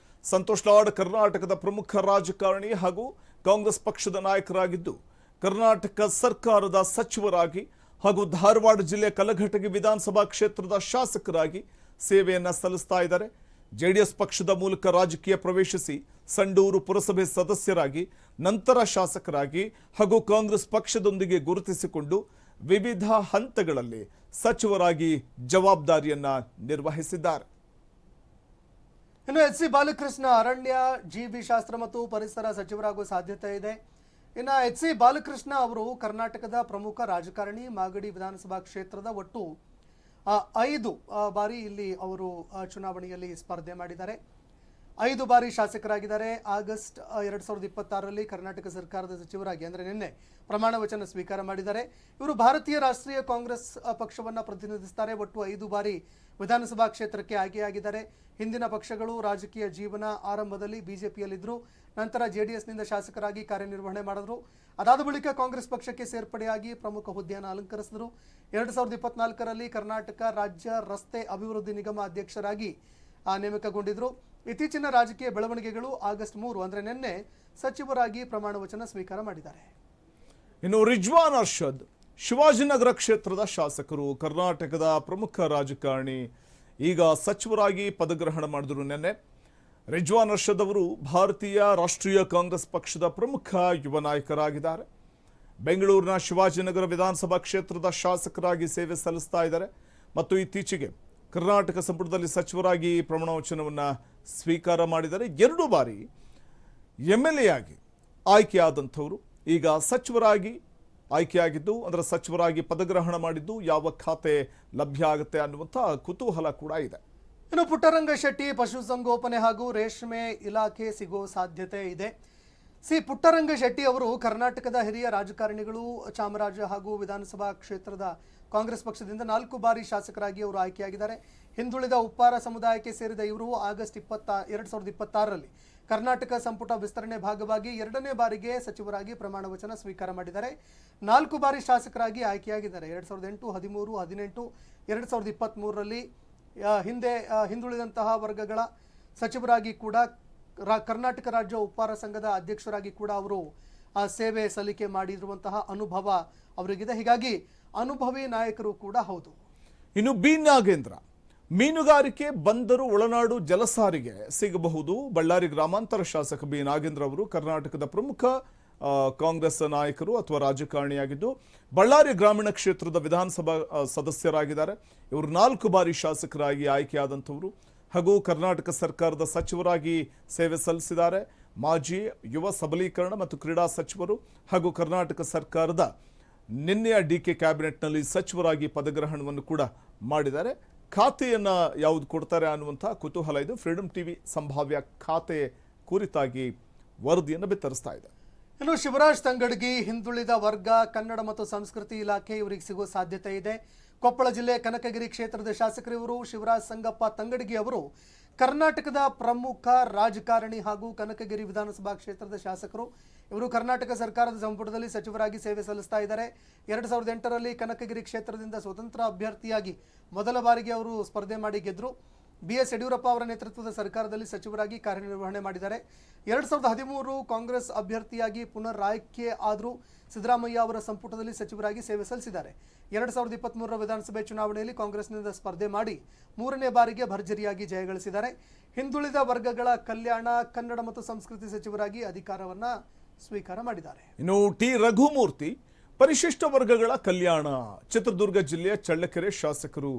ಸಂತೋಷ್ ಲಾಡ್ ಕರ್ನಾಟಕದ ಪ್ರಮುಖ ರಾಜಕಾರಣಿ ಹಾಗೂ ಕಾಂಗ್ರೆಸ್ ಪಕ್ಷದ ನಾಯಕರಾಗಿದ್ದು ಕರ್ನಾಟಕ ಸರ್ಕಾರದ ಸಚಿವರಾಗಿ ಹಾಗೂ ಧಾರವಾಡ ಜಿಲ್ಲೆ ಕಲಘಟಗಿ ವಿಧಾನಸಭಾ ಕ್ಷೇತ್ರದ ಶಾಸಕರಾಗಿ ಸೇವೆಯನ್ನ ಸಲ್ಲಿಸ್ತಾ ಇದ್ದಾರೆ. ಜೆಡಿಎಸ್ ಪಕ್ಷದ ಮೂಲಕ ರಾಜಕೀಯ ಪ್ರವೇಶಿಸಿ ಸಂಡೂರು ಪುರಸಭೆ ಸದಸ್ಯರಾಗಿ ನಂತರ ಶಾಸಕರಾಗಿ ಹಾಗೂ ಕಾಂಗ್ರೆಸ್ ಪಕ್ಷದೊಂದಿಗೆ ಗುರುತಿಸಿಕೊಂಡು ವಿವಿಧ ಹಂತಗಳಲ್ಲಿ ಸಚಿವರಾಗಿ ಜವಾಬ್ದಾರಿಯನ್ನ ನಿರ್ವಹಿಸಿದ್ದಾರೆ. ಇನ್ನು ಎಚ್.ಸಿ. ಬಾಲಕೃಷ್ಣ ಅರಣ್ಯ ಜೀವಿ ಶಾಸ್ತ್ರ ಮತ್ತು ಪರಿಸರ ಸಚಿವರಾಗುವ ಸಾಧ್ಯತೆ ಇದೆ. ಇನ್ನು ಎಚ್.ಸಿ. ಬಾಲಕೃಷ್ಣ ಅವರು ಕರ್ನಾಟಕದ ಪ್ರಮುಖ ರಾಜಕಾರಣಿ. ಮಾಗಡಿ ವಿಧಾನಸಭಾ ಕ್ಷೇತ್ರದ ಒಟ್ಟು 5 ಬಾರಿ ಇಲ್ಲಿ ಅವರು ಚುನಾವಣೆಯಲ್ಲಿ ಸ್ಪರ್ಧೆ ಮಾಡಿದ್ದಾರೆ. 5 ಬಾರಿ ಶಾಸಕರಾಗಿದ್ದಾರೆ. ಆಗಸ್ಟ್ 2026ರಲ್ಲಿ ಕರ್ನಾಟಕ ಸರ್ಕಾರದ ಸಚಿವರಾಗಿ ಅಂದರೆ ನಿನ್ನೆ ಪ್ರಮಾಣ ವಚನ ಸ್ವೀಕಾರ ಮಾಡಿದ್ದಾರೆ. ಇವರು ಭಾರತೀಯ ರಾಷ್ಟ್ರೀಯ ಕಾಂಗ್ರೆಸ್ ಪಕ್ಷವನ್ನು ಪ್ರತಿನಿಧಿಸುತ್ತಾರೆ. ಒಟ್ಟು 5 ಬಾರಿ ವಿಧಾನಸಭಾ ಕ್ಷೇತ್ರಕ್ಕೆ ಆಯ್ಕೆಯಾಗಿದ್ದಾರೆ. ಹಿಂದಿನ ಪಕ್ಷಗಳು ರಾಜಕೀಯ ಜೀವನ ಆರಂಭದಲ್ಲಿ ಬಿಜೆಪಿಯಲ್ಲಿದ್ದರು. ನಂತರ ಜೆಡಿಎಸ್ನಿಂದ ಶಾಸಕರಾಗಿ ಕಾರ್ಯನಿರ್ವಹಣೆ ಮಾಡಿದ್ರು. ಅದಾದ ಬಳಿಕ ಕಾಂಗ್ರೆಸ್ ಪಕ್ಷಕ್ಕೆ ಸೇರ್ಪಡೆಯಾಗಿ ಪ್ರಮುಖ ಹುದ್ದೆಯನ್ನು ಅಲಂಕರಿಸಿದರು. 2024ರಲ್ಲಿ ಕರ್ನಾಟಕ ರಾಜ್ಯ ರಸ್ತೆ ಅಭಿವೃದ್ಧಿ ನಿಗಮ ಅಧ್ಯಕ್ಷರಾಗಿ ನೇಮಕಗೊಂಡಿದ್ದರು. ಇತ್ತೀಚಿನ ರಾಜಕೀಯ ಬೆಳವಣಿಗೆಗಳು ಆಗಸ್ಟ್ 3 ಅಂದರೆ ನಿನ್ನೆ ಸಚಿವರಾಗಿ ಪ್ರಮಾಣ ವಚನ ಸ್ವೀಕಾರ ಮಾಡಿದ್ದಾರೆ. ಇನ್ನು ರಿಜ್ವಾನ್ ಅರ್ಷದ್ ಶಿವಾಜಿನಗರ ಕ್ಷೇತ್ರದ ಶಾಸಕರು, ಕರ್ನಾಟಕದ ಪ್ರಮುಖ ರಾಜಕಾರಣಿ, ಈಗ ಸಚಿವರಾಗಿ ಪದಗ್ರಹಣ ಮಾಡಿದ್ರು. ನಿನ್ನೆ ರಿಜ್ವಾನ್ ಅರ್ಷದ್ ಅವರು ಭಾರತೀಯ ರಾಷ್ಟ್ರೀಯ ಕಾಂಗ್ರೆಸ್ ಪಕ್ಷದ ಪ್ರಮುಖ ಯುವ ನಾಯಕರಾಗಿದ್ದಾರೆ. ಬೆಂಗಳೂರಿನ ಶಿವಾಜಿನಗರ ವಿಧಾನಸಭಾ ಕ್ಷೇತ್ರದ ಶಾಸಕರಾಗಿ ಸೇವೆ ಸಲ್ಲಿಸ್ತಾ ಇದ್ದಾರೆ ಮತ್ತು ಇತ್ತೀಚೆಗೆ ಕರ್ನಾಟಕ ಸಂಪುಟದಲ್ಲಿ ಸಚಿವರಾಗಿ ಪ್ರಮಾಣ ವಚನವನ್ನು ಸ್ವೀಕಾರ ಮಾಡಿದ್ದಾರೆ. 2 ಬಾರಿ MLA ಆಗಿ ಆಯ್ಕೆಯಾದಂಥವರು ಈಗ ಸಚಿವರಾಗಿ ಆಯ್ಕೆಯಾಗಿದ್ದು, ಅಂದರೆ ಸಚಿವರಾಗಿ ಪದಗ್ರಹಣ ಮಾಡಿದ್ದು, ಯಾವ ಖಾತೆ ಲಭ್ಯ ಆಗುತ್ತೆ ಅನ್ನುವಂಥ ಕುತೂಹಲ ಕೂಡ ಇದೆ. ಇನ್ನು ಪುಟ್ಟರಂಗ ಶೆಟ್ಟಿ ಪಶುಸಂಗೋಪನೆ ಹಾಗೂ ರೇಷ್ಮೆ ಇಲಾಖೆ ಸಿಗೋ ಸಾಧ್ಯತೆ ಇದೆ. ಪುಟ್ಟರಂಗ ಶೆಟ್ಟಿ ಅವರು ಕರ್ನಾಟಕದ ಹಿರಿಯ ರಾಜಕಾರಣಿಗಳು. ಚಾಮರಾಜ ಹಾಗೂ ವಿಧಾನಸಭಾ ಕ್ಷೇತ್ರದ ಕಾಂಗ್ರೆಸ್ ಪಕ್ಷದಿಂದ 4 ಬಾರಿ ಶಾಸಕರಾಗಿ ಅವರು ಆಯ್ಕೆಯಾಗಿದ್ದಾರೆ. ಹಿಂದುಳಿದ ಉಪ್ಪಾರ ಸಮುದಾಯಕ್ಕೆ ಸೇರಿದ ಇವರು ಆಗಸ್ಟ್ 2026ರಲ್ಲಿ ಕರ್ನಾಟಕ ಸಂಪುಟ ವಿಸ್ತರಣೆ ಭಾಗವಾಗಿ 2ನೇ ಬಾರಿಗೆ ಸಚಿವರಾಗಿ ಪ್ರಮಾಣ ವಚನ ಸ್ವೀಕಾರ ಮಾಡಿದ್ದಾರೆ. 4 ಬಾರಿ ಶಾಸಕರಾಗಿ ಆಯ್ಕೆಯಾಗಿದ್ದಾರೆ. 2008, 13, 18, 2023ರಲ್ಲಿ ಹಿಂದುಳಿದಂತಹ ವರ್ಗಗಳ ಸಚಿವರಾಗಿ ಕೂಡ ಕರ್ನಾಟಕ ರಾಜ್ಯ ಉಪ್ಪಾರ ಸಂಘದ ಅಧ್ಯಕ್ಷರಾಗಿ ಕೂಡ ಅವರು ಸೇವೆ ಸಲ್ಲಿಕೆ ಮಾಡಿರುವಂತಹ ಅನುಭವ ಅವರಿಗಿದೆ. ಹೀಗಾಗಿ ಅನುಭವಿ ನಾಯಕರು ಕೂಡ ಹೌದು. ಇನ್ನು ಬಿ ನಾಗೇಂದ್ರ ಮೀನುಗಾರಿಕೆ, ಬಂದರು, ಒಳನಾಡು ಜಲಸಾರಿಗೆ ಸಿಗಬಹುದು. ಬಳ್ಳಾರಿ ಗ್ರಾಮಾಂತರ ಶಾಸಕ ಬಿ ನಾಗೇಂದ್ರ ಅವರು ಕರ್ನಾಟಕದ ಪ್ರಮುಖ ಕಾಂಗ್ರೆಸ್ ನಾಯಕರು ಅಥವಾ ರಾಜಕಾರಣಿಯಾಗಿದ್ದು ಬಳ್ಳಾರಿ ಗ್ರಾಮೀಣ ಕ್ಷೇತ್ರದ ವಿಧಾನಸಭಾ ಸದಸ್ಯರಾಗಿದ್ದಾರೆ. ಇವರು 4 ಬಾರಿ ಶಾಸಕರಾಗಿ ಆಯ್ಕೆಯಾದಂಥವರು ಹಾಗೂ ಕರ್ನಾಟಕ ಸರ್ಕಾರದ ಸಚಿವರಾಗಿ ಸೇವೆ ಸಲ್ಲಿಸಿದ್ದಾರೆ. ಮಾಜಿ ಯುವ ಸಬಲೀಕರಣ ಮತ್ತು ಕ್ರೀಡಾ ಸಚಿವರು ಹಾಗೂ ಕರ್ನಾಟಕ ಸರ್ಕಾರದ ನಿನ್ನೆಯ ಡಿಕೆ ಕ್ಯಾಬಿನೆಟ್ನಲ್ಲಿ ಸಚಿವರಾಗಿ ಪದಗ್ರಹಣವನ್ನು ಕೂಡ ಮಾಡಿದ್ದಾರೆ. ಖಾತೆಯನ್ನ ಯಾವುದು ಕೊಡ್ತಾರೆ ಅನ್ನುವಂಥ ಕುತೂಹಲ ಇದು. ಫ್ರೀಡಂ ಟಿವಿ ಸಂಭಾವ್ಯ ಖಾತೆ ಕುರಿತಾಗಿ ವರದಿಯನ್ನು ಬಿತ್ತರಿಸ್ತಾ ಇದೆ. ಇನ್ನು ಶಿವರಾಜ್ ತಂಗಡಗಿ ಹಿಂದುಳಿದ ವರ್ಗ ಕನ್ನಡ ಮತ್ತು ಸಂಸ್ಕೃತಿ ಇಲಾಖೆ ಇವರಿಗೆ ಸಿಗುವ ಸಾಧ್ಯತೆ ಇದೆ. ಕೊಪ್ಪಳ ಜಿಲ್ಲೆ ಕನಕಗಿರಿ ಕ್ಷೇತ್ರದ ಶಾಸಕರಿವರು ಶಿವರಾಜ್ ಸಂಗಪ್ಪ ತಂಗಡಗಿ ಅವರು ಕರ್ನಾಟಕದ ಪ್ರಮುಖ ರಾಜಕಾರಣಿ ಹಾಗೂ ಕನಕಗಿರಿ ವಿಧಾನಸಭಾ ಕ್ಷೇತ್ರದ ಶಾಸಕರು. ಇವರು ಕರ್ನಾಟಕ ಸರ್ಕಾರದ ಸಂಪುಟದಲ್ಲಿ ಸಚಿವರಾಗಿ ಸೇವೆ ಸಲ್ಲಿಸ್ತಾ ಇದ್ದಾರೆ. 2008ರಲ್ಲಿ ಕನಕಗಿರಿ ಕ್ಷೇತ್ರದಿಂದ ಸ್ವತಂತ್ರ ಅಭ್ಯರ್ಥಿಯಾಗಿ ಮೊದಲ ಬಾರಿಗೆ ಅವರು ಸ್ಪರ್ಧೆ ಮಾಡಿ ಗೆದ್ದರು. BS ಯಡಿಯೂರಪ್ಪ ಅವರ ನೇತೃತ್ವದ ಸರ್ಕಾರದಲ್ಲಿ ಸಚಿವರಾಗಿ ಕಾರ್ಯನಿರ್ವಹಣೆ ಮಾಡಿದ್ದಾರೆ. 2013 ಕಾಂಗ್ರೆಸ್ ಅಭ್ಯರ್ಥಿಯಾಗಿ ಪುನರ್ ಆಯ್ಕೆ ಆದರೂ ಸಿದ್ದರಾಮಯ್ಯ ಅವರ ಸಂಪುಟದಲ್ಲಿ ಸಚಿವರಾಗಿ ಸೇವೆ ಸಲ್ಲಿಸಿದ್ದಾರೆ. 2023ರ ವಿಧಾನಸಭೆ ಚುನಾವಣೆಯಲ್ಲಿ ಕಾಂಗ್ರೆಸ್ನಿಂದ ಸ್ಪರ್ಧೆ ಮಾಡಿ 3ನೇ ಬಾರಿಗೆ ಭರ್ಜರಿಯಾಗಿ ಜಯಗಳಿಸಿದ್ದಾರೆ. ಹಿಂದುಳಿದ ವರ್ಗಗಳ ಕಲ್ಯಾಣ ಕನ್ನಡ ಮತ್ತು ಸಂಸ್ಕೃತಿ ಸಚಿವರಾಗಿ ಅಧಿಕಾರವನ್ನ ಸ್ವೀಕಾರ ಮಾಡಿದ್ದಾರೆ. ಇನ್ನು ಟಿ ರಘುಮೂರ್ತಿ ಪರಿಶಿಷ್ಟ ವರ್ಗಗಳ ಕಲ್ಯಾಣ, ಚಿತ್ರದುರ್ಗ ಜಿಲ್ಲೆಯ ಚಳ್ಳಕೆರೆ ಶಾಸಕರು.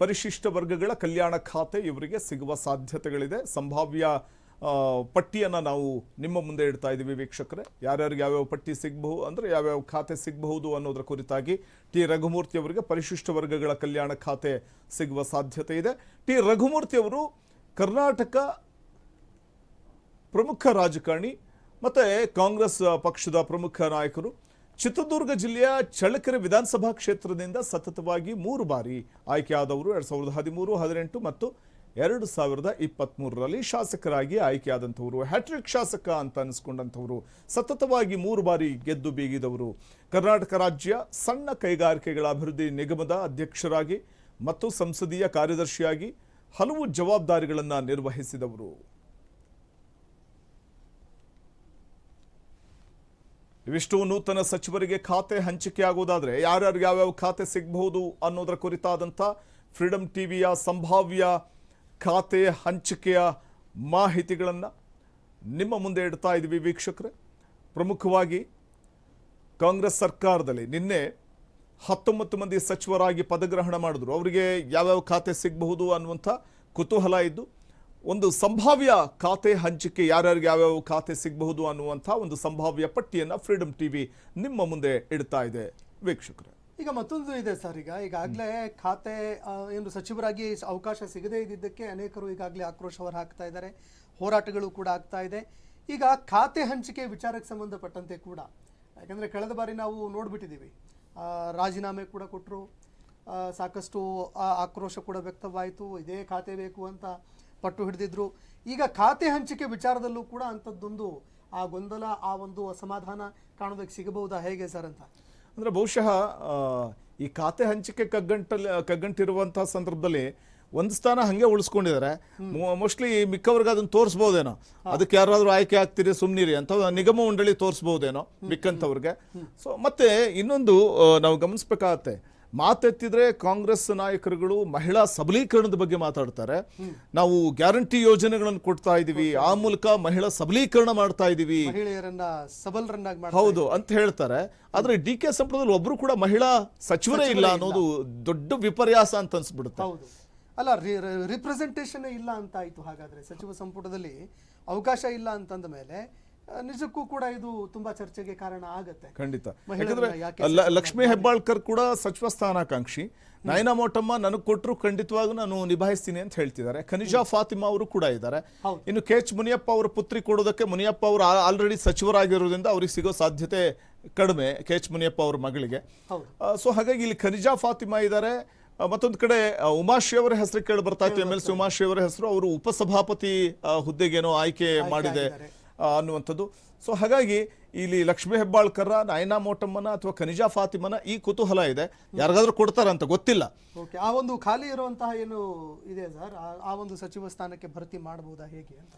ಪರಿಶಿಷ್ಟ ವರ್ಗಗಳ ಕಲ್ಯಾಣ ಖಾತೆ ಇವರಿಗೆ ಸಿಗುವ ಸಾಧ್ಯತೆಗಳಿದೆ. ಸಂಭಾವ್ಯ ಪಟ್ಟಿಯನ್ನು ನಾವು ನಿಮ್ಮ ಮುಂದೆ ಇಡ್ತಾ ಇದ್ದೀವಿ ವೀಕ್ಷಕರೇ. ಯಾರ್ಯಾರಿಗೆ ಯಾವ್ಯಾವ ಪಟ್ಟಿ ಸಿಗಬಹುದು ಅಂದರೆ ಯಾವ್ಯಾವ ಖಾತೆ ಸಿಗಬಹುದು ಅನ್ನೋದರ ಕುರಿತಾಗಿ ಟಿ ರಘುಮೂರ್ತಿ ಅವರಿಗೆ ಪರಿಶಿಷ್ಟ ವರ್ಗಗಳ ಕಲ್ಯಾಣ ಖಾತೆ ಸಿಗುವ ಸಾಧ್ಯತೆ ಇದೆ. ಟಿ ರಘುಮೂರ್ತಿ ಅವರು ಕರ್ನಾಟಕ ಪ್ರಮುಖ ರಾಜಕಾರಣಿ ಮತ್ತು ಕಾಂಗ್ರೆಸ್ ಪಕ್ಷದ ಪ್ರಮುಖ ನಾಯಕರು. ಚಿತ್ರದುರ್ಗ ಜಿಲ್ಲೆಯ ಚಳ್ಳಕೆರೆ ವಿಧಾನಸಭಾ ಕ್ಷೇತ್ರದಿಂದ ಸತತವಾಗಿ 3 ಬಾರಿ ಆಯ್ಕೆಯಾದವರು. 2013, 2018 ಮತ್ತು 2023ರಲ್ಲಿ ಶಾಸಕರಾಗಿ ಆಯ್ಕೆಯಾದಂಥವರು. ಹ್ಯಾಟ್ರಿಕ್ ಶಾಸಕ ಅಂತ ಅನಿಸ್ಕೊಂಡಂಥವರು. ಸತತವಾಗಿ 3 ಬಾರಿ ಗೆದ್ದು ಬೀಗಿದವರು. ಕರ್ನಾಟಕ ರಾಜ್ಯ ಸಣ್ಣ ಕೈಗಾರಿಕೆಗಳ ಅಭಿವೃದ್ಧಿ ನಿಗಮದ ಅಧ್ಯಕ್ಷರಾಗಿ ಮತ್ತು ಸಂಸದೀಯ ಕಾರ್ಯದರ್ಶಿಯಾಗಿ ಹಲವು ಜವಾಬ್ದಾರಿಗಳನ್ನು ನಿರ್ವಹಿಸಿದವರು. ಇವಿಷ್ಟು ನೂತನ ಸಚಿವರಿಗೆ ಖಾತೆ ಹಂಚಿಕೆ ಆಗುವುದಾದರೆ ಯಾರ್ಯಾರಿಗೆ ಯಾವ್ಯಾವ ಖಾತೆ ಸಿಗಬಹುದು ಅನ್ನೋದರ ಕುರಿತಾದಂಥ ಫ್ರೀಡಂ ಟಿವಿಯ ಸಂಭಾವ್ಯ ಖಾತೆ ಹಂಚಿಕೆಯ ಮಾಹಿತಿಗಳನ್ನು ನಿಮ್ಮ ಮುಂದೆ ಇಡ್ತಾ ಇದ್ದೀವಿ ವೀಕ್ಷಕರೇ. ಪ್ರಮುಖವಾಗಿ ಕಾಂಗ್ರೆಸ್ ಸರ್ಕಾರದಲ್ಲಿ ನಿನ್ನೆ 19 ಮಂದಿ ಸಚಿವರಾಗಿ ಪದಗ್ರಹಣ ಮಾಡಿದ್ರು. ಅವರಿಗೆ ಯಾವ್ಯಾವ ಖಾತೆ ಸಿಗಬಹುದು ಅನ್ನುವಂಥ ಕುತೂಹಲ ಇದ್ದು ಒಂದು ಸಂಭಾವ್ಯ ಖಾತೆ ಹಂಚಿಕೆ ಯಾರ್ಯಾರಿಗೆ ಯಾವ್ಯಾವ ಖಾತೆ ಸಿಗಬಹುದು ಅನ್ನುವಂಥ ಒಂದು ಸಂಭಾವ್ಯ ಪಟ್ಟಿಯನ್ನು ಫ್ರೀಡಂ ಟಿವಿ ನಿಮ್ಮ ಮುಂದೆ ಇಡ್ತಾ ಇದೆ ವೀಕ್ಷಕರೇ. ಈಗ ಮತ್ತೊಂದು ಇದೆ ಸರ್. ಈಗಾಗಲೇ ಖಾತೆ ಏನು ಸಚಿವರಾಗಿ ಅವಕಾಶ ಸಿಗದೇ ಇದ್ದಿದ್ದಕ್ಕೆ ಅನೇಕರು ಈಗಾಗಲೇ ಆಕ್ರೋಶ ಹೊರ ಹಾಕ್ತಾ ಇದ್ದಾರೆ. ಹೋರಾಟಗಳು ಕೂಡ ಆಗ್ತಾ ಇದೆ. ಈಗ ಖಾತೆ ಹಂಚಿಕೆ ವಿಚಾರಕ್ಕೆ ಸಂಬಂಧಪಟ್ಟಂತೆ ಕೂಡ ಯಾಕಂದರೆ ಕಳೆದ ಬಾರಿ ನಾವು ನೋಡ್ಬಿಟ್ಟಿದ್ದೀವಿ, ರಾಜೀನಾಮೆ ಕೂಡ ಕೊಟ್ಟರು, ಸಾಕಷ್ಟು ಆಕ್ರೋಶ ಕೂಡ ವ್ಯಕ್ತವಾಯಿತು. ಇದೇ ಖಾತೆ ಬೇಕು ಅಂತ ಪಟ್ಟು ಹಿಡಿದಿದ್ರು. ಈಗ ಖಾತೆ ಹಂಚಿಕೆ ವಿಚಾರದಲ್ಲೂ ಕೂಡ ಅಂಥದ್ದೊಂದು ಆ ಗೊಂದಲ, ಆ ಒಂದು ಅಸಮಾಧಾನ ಕಾಣೋದಕ್ಕೆ ಸಿಗಬಹುದಾ ಹೇಗೆ ಸರ್ ಅಂತ? ಅಂದರೆ ಬಹುಶಃ ಈ ಖಾತೆ ಹಂಚಿಕೆ ಕಗ್ಗಂಟಿರುವಂತಹ ಸಂದರ್ಭದಲ್ಲಿ ಒಂದು ಸ್ಥಾನ ಹಂಗೆ ಉಳಿಸ್ಕೊಂಡಿದ್ದಾರೆ. ಮೋಸ್ಟ್ಲಿ ಮಿಕ್ಕವ್ರಿಗೆ ಅದನ್ನು ತೋರಿಸ್ಬೋದೇನೋ, ಅದಕ್ಕೆ ಯಾರಾದರೂ ಆಯ್ಕೆ ಆಗ್ತೀರಿ ಸುಮ್ನಿರಿ ಅಂತ ನಿಗಮ ಮಂಡಳಿ ತೋರಿಸ್ಬೋದೇನೋ ಮಿಕ್ಕಂಥವ್ರಿಗೆ. ಸೊ ಮತ್ತೆ ಇನ್ನೊಂದು ನಾವು ಗಮನಿಸ್ಬೇಕಾಗತ್ತೆ, ಮಾತೆತ್ತಿದ್ರೆ ಕಾಂಗ್ರೆಸ್ ನಾಯಕರುಗಳು ಮಹಿಳಾ ಸಬಲೀಕರಣದ ಬಗ್ಗೆ ಮಾತಾಡ್ತಾರೆ. ನಾವು ಗ್ಯಾರಂಟಿ ಯೋಜನೆಗಳನ್ನು ಕೊಡ್ತಾ ಇದೀವಿ, ಆ ಮೂಲಕ ಮಹಿಳಾ ಸಬಲೀಕರಣ ಮಾಡ್ತಾ ಇದೀವಿ, ಮಹಿಳೆಯರನ್ನ ಸಬಲರನ್ನಾಗಿ ಹೌದು ಅಂತ ಹೇಳ್ತಾರೆ. ಆದ್ರೆ DK ಸಂಪುಟದಲ್ಲಿ ಒಬ್ರು ಕೂಡ ಮಹಿಳಾ ಸಚಿವರೇ ಇಲ್ಲ ಅನ್ನೋದು ದೊಡ್ಡ ವಿಪರ್ಯಾಸ ಅಂತ ಅನ್ಸ್ಬಿಡುತ್ತೆ. ಹೌದು, ಅಲ್ಲ ರಿಪ್ರೆಸೆಂಟೇಷನ್ ಇಲ್ಲ ಅಂತ ಆಯ್ತು. ಹಾಗಾದ್ರೆ ಸಚಿವ ಸಂಪುಟದಲ್ಲಿ ಅವಕಾಶ ಇಲ್ಲ ಅಂತಂದ ಮೇಲೆ ನಿಜಕ್ಕೂ ಕೂಡ ಇದು ತುಂಬಾ ಚರ್ಚೆಗೆ ಕಾರಣ ಆಗತ್ತೆ. ಖಂಡಿತ. ಯಾಕಂದ್ರೆ ಲಕ್ಷ್ಮೀ ಹೆಬ್ಬಾಳ್ಕರ್ ಕೂಡ ಸಚಿವ ಸ್ಥಾನಾಕಾಂಕ್ಷಿ. ನಯನಾ ಮೋಟಮ್ಮ ನನಗೆ ಕೊಟ್ಟರು ಖಂಡಿತವಾಗೂ ನಾನು ನಿಭಾಯಿಸ್ತೀನಿ ಅಂತ ಹೇಳ್ತಿದ್ದಾರೆ. ಖನಿಜಾ ಫಾತಿಮಾ ಅವರು ಕೂಡ ಇದ್ದಾರೆ. ಇನ್ನು KH ಮುನಿಯಪ್ಪ ಅವರ ಪುತ್ರಿ ಕೊಡೋದಕ್ಕೆ ಮುನಿಯಪ್ಪ ಅವರು ಆಲ್ರೆಡಿ ಸಚಿವರಾಗಿರೋದ್ರಿಂದ ಅವ್ರಿಗೆ ಸಿಗೋ ಸಾಧ್ಯತೆ ಕಡಿಮೆ, KH ಮುನಿಯಪ್ಪ ಅವ್ರ ಮಗಳಿಗೆ. ಸೊ ಹಾಗಾಗಿ ಇಲ್ಲಿ ಖನಿಜಾ ಫಾತಿಮಾ ಇದ್ದಾರೆ. ಮತ್ತೊಂದು ಕಡೆ ಉಮಾಶ್ರೀ ಅವರ ಹೆಸರು ಕೇಳಿ ಬರ್ತಾ ಇತ್ತು, MLC ಉಮಾಶ್ರೀ ಅವರ ಹೆಸರು. ಅವರು ಉಪಸಭಾಪತಿ ಹುದ್ದೆಗೇನೋ ಆಯ್ಕೆ ಮಾಡಿದೆ ಅನ್ನುವಂಥದ್ದು. ಸೊ ಹಾಗಾಗಿ ಇಲ್ಲಿ ಲಕ್ಷ್ಮೀ ಹೆಬ್ಬಾಳ್ಕರ, ನಯನಾ ಮೋಟಮ್ಮನ ಅಥವಾ ಖನಿಜಾ ಫಾತಿಮನ ಈ ಕುತೂಹಲ ಇದೆ. ಯಾರಿಗಾದ್ರೂ ಕೊಡ್ತಾರಂತ ಗೊತ್ತಿಲ್ಲ. ಆ ಒಂದು ಖಾಲಿ ಇರುವಂತಹ ಏನು ಇದೆ ಸರ್, ಆ ಒಂದು ಸಚಿವ ಸ್ಥಾನಕ್ಕೆ ಭರ್ತಿ ಮಾಡಬಹುದಾ ಹೇಗೆ ಅಂತ?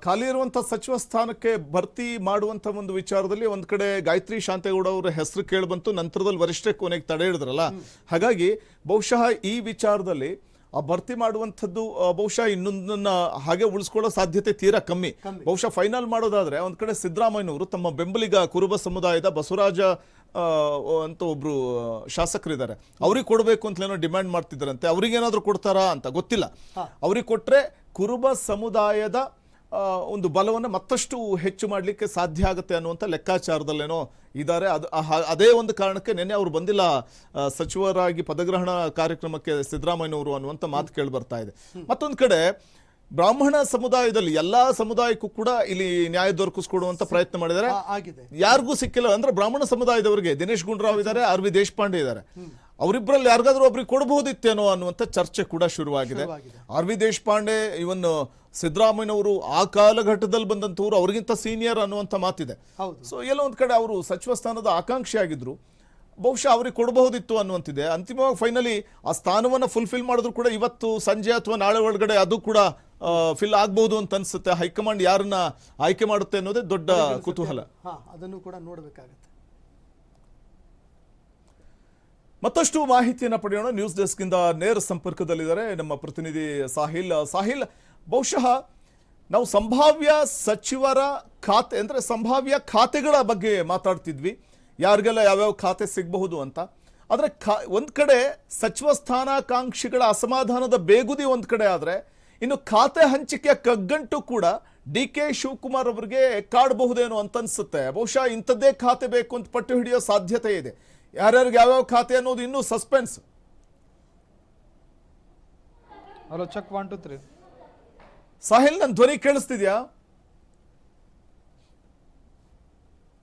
ಖಾಲಿ ಇರುವಂಥ ಸಚಿವ ಸ್ಥಾನಕ್ಕೆ ಭರ್ತಿ ಮಾಡುವಂಥ ಒಂದು ವಿಚಾರದಲ್ಲಿ ಒಂದು ಕಡೆ ಗಾಯತ್ರಿ ಶಾಂತೇಗೌಡ ಅವರ ಹೆಸರು ಕೇಳಿ ಬಂತು, ನಂತರದಲ್ಲಿ ವರಿಷ್ಠ ಕೊನೆಗೆ ತಡೆ ಹಿಡಿದ್ರಲ್ಲ. ಹಾಗಾಗಿ ಬಹುಶಃ ಈ ವಿಚಾರದಲ್ಲಿ ಆ ಭರ್ತಿ ಮಾಡುವಂಥದ್ದು ಬಹುಶಃ ಇನ್ನೊಂದನ್ನ ಹಾಗೆ ಉಳಿಸ್ಕೊಳ್ಳೋ ಸಾಧ್ಯತೆ ತೀರಾ ಕಮ್ಮಿ. ಬಹುಶಃ ಫೈನಲ್ ಮಾಡೋದಾದ್ರೆ ಒಂದ್ ಕಡೆ ಸಿದ್ದರಾಮಯ್ಯನವರು ತಮ್ಮ ಬೆಂಬಲಿಗ ಕುರುಬ ಸಮುದಾಯದ ಬಸವರಾಜ ಅಂತ ಒಬ್ರು ಶಾಸಕರಿದ್ದಾರೆ, ಅವ್ರಿಗೆ ಕೊಡಬೇಕು ಅಂತ ಏನೋ ಡಿಮ್ಯಾಂಡ್ ಮಾಡ್ತಿದ್ದಾರಂತೆ. ಅವ್ರಿಗೇನಾದ್ರೂ ಕೊಡ್ತಾರಾ ಅಂತ ಗೊತ್ತಿಲ್ಲ. ಅವ್ರಿಗೆ ಕೊಟ್ರೆ ಕುರುಬ ಸಮುದಾಯದ ಒಂದು ಬಲವನ್ನು ಮತ್ತಷ್ಟು ಹೆಚ್ಚು ಮಾಡಲಿಕ್ಕೆ ಸಾಧ್ಯ ಆಗುತ್ತೆ ಅನ್ನುವಂಥ ಲೆಕ್ಕಾಚಾರದಲ್ಲೇನೋ ಇದ್ದಾರೆ. ಅದೇ ಒಂದು ಕಾರಣಕ್ಕೆ ನಿನ್ನೆ ಅವರು ಬಂದಿಲ್ಲ ಸಚಿವರಾಗಿ ಪದಗ್ರಹಣ ಕಾರ್ಯಕ್ರಮಕ್ಕೆ ಸಿದ್ದರಾಮಯ್ಯನವರು ಅನ್ನುವಂಥ ಮಾತು ಕೇಳಿ ಬರ್ತಾ ಇದೆ. ಮತ್ತೊಂದು ಕಡೆ ಬ್ರಾಹ್ಮಣ ಸಮುದಾಯದಲ್ಲಿ ಎಲ್ಲಾ ಸಮುದಾಯಕ್ಕೂ ಕೂಡ ಇಲ್ಲಿ ನ್ಯಾಯ ದೊರಕಿಸ್ಕೊಡುವಂತ ಪ್ರಯತ್ನ ಮಾಡಿದ್ದಾರೆ, ಯಾರಿಗೂ ಸಿಕ್ಕಿಲ್ಲ. ಅಂದ್ರೆ ಬ್ರಾಹ್ಮಣ ಸಮುದಾಯದವರಿಗೆ ದಿನೇಶ್ ಗುಂಡೂರಾವ್ ಇದ್ದಾರೆ, ಆರ್ ವಿ ದೇಶಪಾಂಡೆ ಇದ್ದಾರೆ, ಅವರಿಬ್ಬರಲ್ಲಿ ಯಾರಿಗಾದ್ರೂ ಒಬ್ರಿಗೆ ಕೊಡಬಹುದಿತ್ತೇನೋ ಅನ್ನುವಂಥ ಚರ್ಚೆ ಕೂಡ ಶುರುವಾಗಿದೆ. ಆರ್ ವಿ ದೇಶಪಾಂಡೆ ಇವನ್ ಸಿದ್ದರಾಮಯ್ಯನವರು ಆ ಕಾಲಘಟ್ಟದಲ್ಲಿ ಬಂದಂತವ್ರು ಅವ್ರಿಗಿಂತ ಸೀನಿಯರ್ ಅನ್ನುವಂಥ ಮಾತಿದೆ. ಸೊ ಎಲ್ಲೋ ಒಂದ್ ಕಡೆ ಅವರು ಸಚಿವ ಸ್ಥಾನದ ಆಕಾಂಕ್ಷಿ ಆಗಿದ್ರು, ಬಹುಶಃ ಅವ್ರಿಗೆ ಕೊಡಬಹುದಿತ್ತು ಅನ್ನುವಂತಿದೆ. ಅಂತಿಮವಾಗಿ ಫೈನಲಿ ಆ ಸ್ಥಾನವನ್ನು ಫುಲ್ಫಿಲ್ ಮಾಡಿದ್ರು ಕೂಡ ಇವತ್ತು ಸಂಜೆ ಅಥವಾ ನಾಳೆ ಒಳಗಡೆ ಅದು ಕೂಡ ಫಿಲ್ ಆಗಬಹುದು ಅಂತ ಅನ್ಸುತ್ತೆ. ಹೈಕಮಾಂಡ್ ಯಾರನ್ನ ಆಯ್ಕೆ ಮಾಡುತ್ತೆ ಅನ್ನೋದೇ ದೊಡ್ಡ ಕುತೂಹಲ. ಅದನ್ನು ಕೂಡ ನೋಡಬೇಕಾಗುತ್ತೆ. ಮತ್ತಷ್ಟು ಮಾಹಿತಿಯನ್ನು ಪಡೆಯೋಣ. ನ್ಯೂಸ್ ಡೆಸ್ಕ್ ಇಂದ ನೇರ ಸಂಪರ್ಕದಲ್ಲಿದ್ದಾರೆ ನಮ್ಮ ಪ್ರತಿನಿಧಿ ಸಾಹಿಲ್. ಸಾಹಿಲ್, ಬಹುಶಃ ನಾವು ಸಂಭಾವ್ಯ ಸಚಿವರ ಖಾತೆ ಅಂದ್ರೆ ಸಂಭಾವ್ಯ ಖಾತೆಗಳ ಬಗ್ಗೆ ಮಾತಾಡ್ತಿದ್ವಿ, ಯಾರಿಗೆಲ್ಲ ಯಾವ್ಯಾವ ಖಾತೆ ಸಿಗಬಹುದು ಅಂತ. ಆದ್ರೆ ಒಂದ್ ಕಡೆ ಸಚಿವ ಸ್ಥಾನಾಕಾಂಕ್ಷಿಗಳ ಅಸಮಾಧಾನದ ಬೇಗುದಿ ಒಂದ್ ಕಡೆ ಆದ್ರೆ, ಇನ್ನು ಖಾತೆ ಹಂಚಿಕೆಯ ಕಗ್ಗಂಟು ಕೂಡ ಡಿ ಕೆ ಶಿವಕುಮಾರ್ ಅವರಿಗೆ ಕಾಡಬಹುದೇನೋ ಅಂತ ಅನ್ಸುತ್ತೆ. ಬಹುಶಃ ಇಂಥದ್ದೇ ಖಾತೆ ಬೇಕು ಅಂತ ಪಟ್ಟು ಹಿಡಿಯೋ ಸಾಧ್ಯತೆ ಇದೆ. ಯಾರ್ಯಾರಿಗೆ ಯಾವ್ಯಾವ ಖಾತೆ ಅನ್ನೋದು ಇನ್ನೂ ಸಸ್ಪೆನ್ಸ್. Hello, check 1 2 3. ಸಾಹಿಲ್, ನನ್ನ ಧ್ವನಿ ಕೇಳಿಸ್ತಿದ್ಯಾ?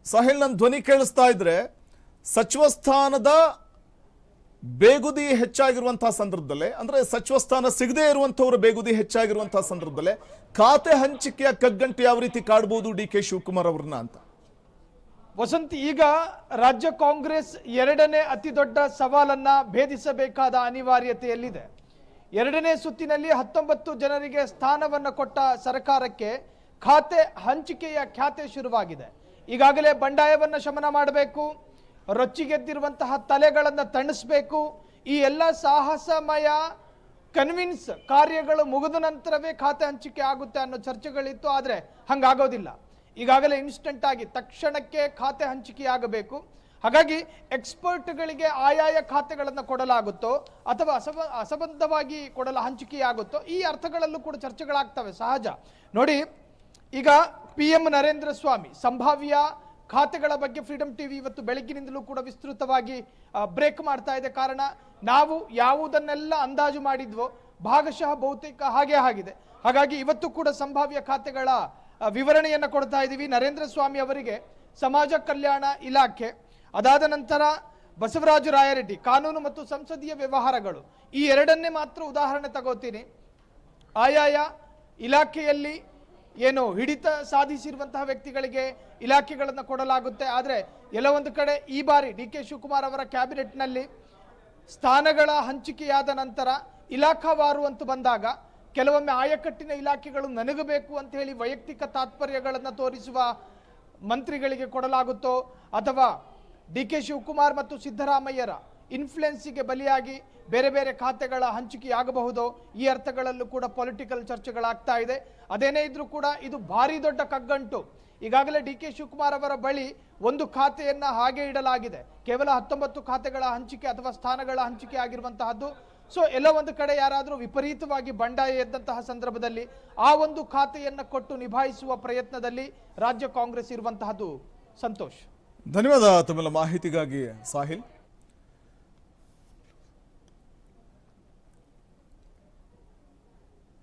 ಸಾಹಿಲ್, ನನ್ನ ಧ್ವನಿ ಕೇಳಿಸ್ತಾ ಇದ್ರೆ ಸಚಿವ ಸ್ಥಾನದ ಬೇಗುದಿ ಹೆಚ್ಚಾಗಿರುವಂತಹ ಸಂದರ್ಭದಲ್ಲೇ, ಅಂದ್ರೆ ಸಚಿವ ಸ್ಥಾನ ಸಿಗದೇ ಇರುವಂತವ್ರ ಬೇಗುದಿ ಹೆಚ್ಚಾಗಿರುವಂತಹ ಸಂದರ್ಭದಲ್ಲೇ ಖಾತೆ ಹಂಚಿಕೆಯ ಕಗ್ಗಂಟು ಯಾವ ರೀತಿ ಕಾಡಬಹುದು ಡಿ ಕೆ ಶಿವಕುಮಾರ್ ಅವ್ರನ್ನ ಅಂತ. ವಸಂತ್, ಈಗ ರಾಜ್ಯ ಕಾಂಗ್ರೆಸ್ ಎರಡನೇ ಅತಿ ದೊಡ್ಡ ಸವಾಲನ್ನ ಭೇದಿಸಬೇಕಾದ ಅನಿವಾರ್ಯತೆಯಲ್ಲಿದೆ. ಎರಡನೇ ಸುತ್ತಿನಲ್ಲಿ 19 ಜನರಿಗೆ ಸ್ಥಾನವನ್ನು ಕೊಟ್ಟ ಸರ್ಕಾರಕ್ಕೆ ಖಾತೆ ಹಂಚಿಕೆಯ ಖ್ಯಾತೆ ಶುರುವಾಗಿದೆ. ಈಗಾಗಲೇ ಬಂಡಾಯವನ್ನು ಶಮನ ಮಾಡಬೇಕು, ರೊಚ್ಚಿಗೆದ್ದಿರುವಂತಹ ತಲೆಗಳನ್ನು ತಣಿಸಬೇಕು. ಈ ಎಲ್ಲ ಸಾಹಸಮಯ ಕನ್ವಿನ್ಸ್ ಕಾರ್ಯಗಳು ಮುಗಿದ ನಂತರವೇ ಖಾತೆ ಹಂಚಿಕೆ ಆಗುತ್ತೆ ಅನ್ನೋ ಚರ್ಚೆಗಳಿತ್ತು. ಆದರೆ ಹಂಗಾಗೋದಿಲ್ಲ. ಈಗಾಗಲೇ ಇನ್ಸ್ಟೆಂಟ್ ಆಗಿ ತಕ್ಷಣಕ್ಕೆ ಖಾತೆ ಹಂಚಿಕೆಯಾಗಬೇಕು. ಹಾಗಾಗಿ ಎಕ್ಸ್ಪರ್ಟ್ಗಳಿಗೆ ಆಯಾಯ ಖಾತೆಗಳನ್ನು ಕೊಡಲಾಗುತ್ತೋ ಅಥವಾ ಅಸಂಬದ್ಧವಾಗಿ ಹಂಚಿಕೆಯಾಗುತ್ತೋ, ಈ ಅರ್ಥಗಳಲ್ಲೂ ಕೂಡ ಚರ್ಚೆಗಳಾಗ್ತವೆ, ಸಹಜ. ನೋಡಿ, ಈಗ PM ನರೇಂದ್ರ ಸ್ವಾಮಿ ಸಂಭಾವ್ಯ ಖಾತೆಗಳ ಬಗ್ಗೆ ಫ್ರೀಡಮ್ ಟಿವಿ ಇವತ್ತು ಬೆಳಗ್ಗಿನಿಂದಲೂ ಕೂಡ ವಿಸ್ತೃತವಾಗಿ ಬ್ರೇಕ್ ಮಾಡ್ತಾ ಇದೆ. ಕಾರಣ, ನಾವು ಯಾವುದನ್ನೆಲ್ಲ ಅಂದಾಜು ಮಾಡಿದ್ವೋ ಭಾಗಶಃ ಬಹುತೇಕ ಹಾಗೆ ಆಗಿದೆ. ಹಾಗಾಗಿ ಇವತ್ತು ಕೂಡ ಸಂಭಾವ್ಯ ಖಾತೆಗಳ ವಿವರಣೆಯನ್ನು ಕೊಡ್ತಾ ಇದ್ದೀವಿ. ನರೇಂದ್ರ ಸ್ವಾಮಿ ಅವರಿಗೆ ಸಮಾಜ ಕಲ್ಯಾಣ ಇಲಾಖೆ, ಅದಾದ ನಂತರ ಬಸವರಾಜ ರಾಯರೆಡ್ಡಿ ಕಾನೂನು ಮತ್ತು ಸಂಸದೀಯ ವ್ಯವಹಾರಗಳು, ಈ ಎರಡನ್ನೇ ಮಾತ್ರ ಉದಾಹರಣೆ ತಗೋತೀನಿ. ಆಯಾಯ ಇಲಾಖೆಯಲ್ಲಿ ಏನು ಹಿಡಿತ ಸಾಧಿಸಿರುವಂತಹ ವ್ಯಕ್ತಿಗಳಿಗೆ ಇಲಾಖೆಗಳನ್ನು ಕೊಡಲಾಗುತ್ತೆ. ಆದರೆ ಎಲ್ಲ ಒಂದು ಕಡೆ ಈ ಬಾರಿ ಡಿ ಕೆ ಶಿವಕುಮಾರ್ ಅವರ ಕ್ಯಾಬಿನೆಟ್ನಲ್ಲಿ ಸ್ಥಾನಗಳ ಹಂಚಿಕೆಯಾದ ನಂತರ ಇಲಾಖಾವಾರು ಅಂತ ಬಂದಾಗ ಕೆಲವೊಮ್ಮೆ ಆಯಕಟ್ಟಿನ ಇಲಾಖೆಗಳು ನನಗಬೇಕು ಅಂತ ಹೇಳಿ ವೈಯಕ್ತಿಕ ತಾತ್ಪರ್ಯಗಳನ್ನು ತೋರಿಸುವ ಮಂತ್ರಿಗಳಿಗೆ ಕೊಡಲಾಗುತ್ತೋ, ಅಥವಾ ಡಿ ಕೆ ಶಿವಕುಮಾರ್ ಮತ್ತು ಸಿದ್ದರಾಮಯ್ಯರ ಇನ್ಫ್ಲುಯೆನ್ಸಿಗೆ ಬಲಿಯಾಗಿ ಬೇರೆ ಬೇರೆ ಖಾತೆಗಳ ಹಂಚಿಕೆಯಾಗಬಹುದು. ಈ ಅರ್ಥಗಳಲ್ಲೂ ಕೂಡ ಪೊಲಿಟಿಕಲ್ ಚರ್ಚೆಗಳಾಗ್ತಾ ಇದೆ. ಅದೇನೇ ಇದ್ರೂ ಕೂಡ ಇದು ಭಾರಿ ದೊಡ್ಡ ಕಗ್ಗಂಟು. ಈಗಾಗಲೇ ಡಿ ಕೆ ಶಿವಕುಮಾರ್ ಅವರ ಬಳಿ ಒಂದು ಖಾತೆಯನ್ನ ಹಾಗೆ ಇಡಲಾಗಿದೆ, ಕೇವಲ 19 ಖಾತೆಗಳ ಹಂಚಿಕೆ ಅಥವಾ ಸ್ಥಾನಗಳ ಹಂಚಿಕೆ ಆಗಿರುವಂತಹದ್ದು. ಸೊ ಎಲ್ಲ ಒಂದು ಕಡೆ ಯಾರಾದರೂ ವಿಪರೀತವಾಗಿ ಬಂಡಾಯ ಎದ್ದಂತಹ ಸಂದರ್ಭದಲ್ಲಿ ಆ ಒಂದು ಖಾತೆಯನ್ನು ಕೊಟ್ಟು ನಿಭಾಯಿಸುವ ಪ್ರಯತ್ನದಲ್ಲಿ ರಾಜ್ಯ ಕಾಂಗ್ರೆಸ್ ಇರುವಂತಹದ್ದು. ಸಂತೋಷ್, ಧನ್ಯವಾದ ತಮ್ಮೆಲ್ಲ ಮಾಹಿತಿಗಾಗಿ ಸಾಹಿಲ್.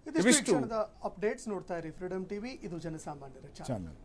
ಇದಿಷ್ಟು ಅಪ್ಡೇಟ್ಸ್ ನೋಡ್ತಾ ಇರಿ ಫ್ರೀಡಮ್ ಟಿವಿ, ಇದು ಜನಸಾಮಾನ್ಯರ ಚಾನೆಲ್.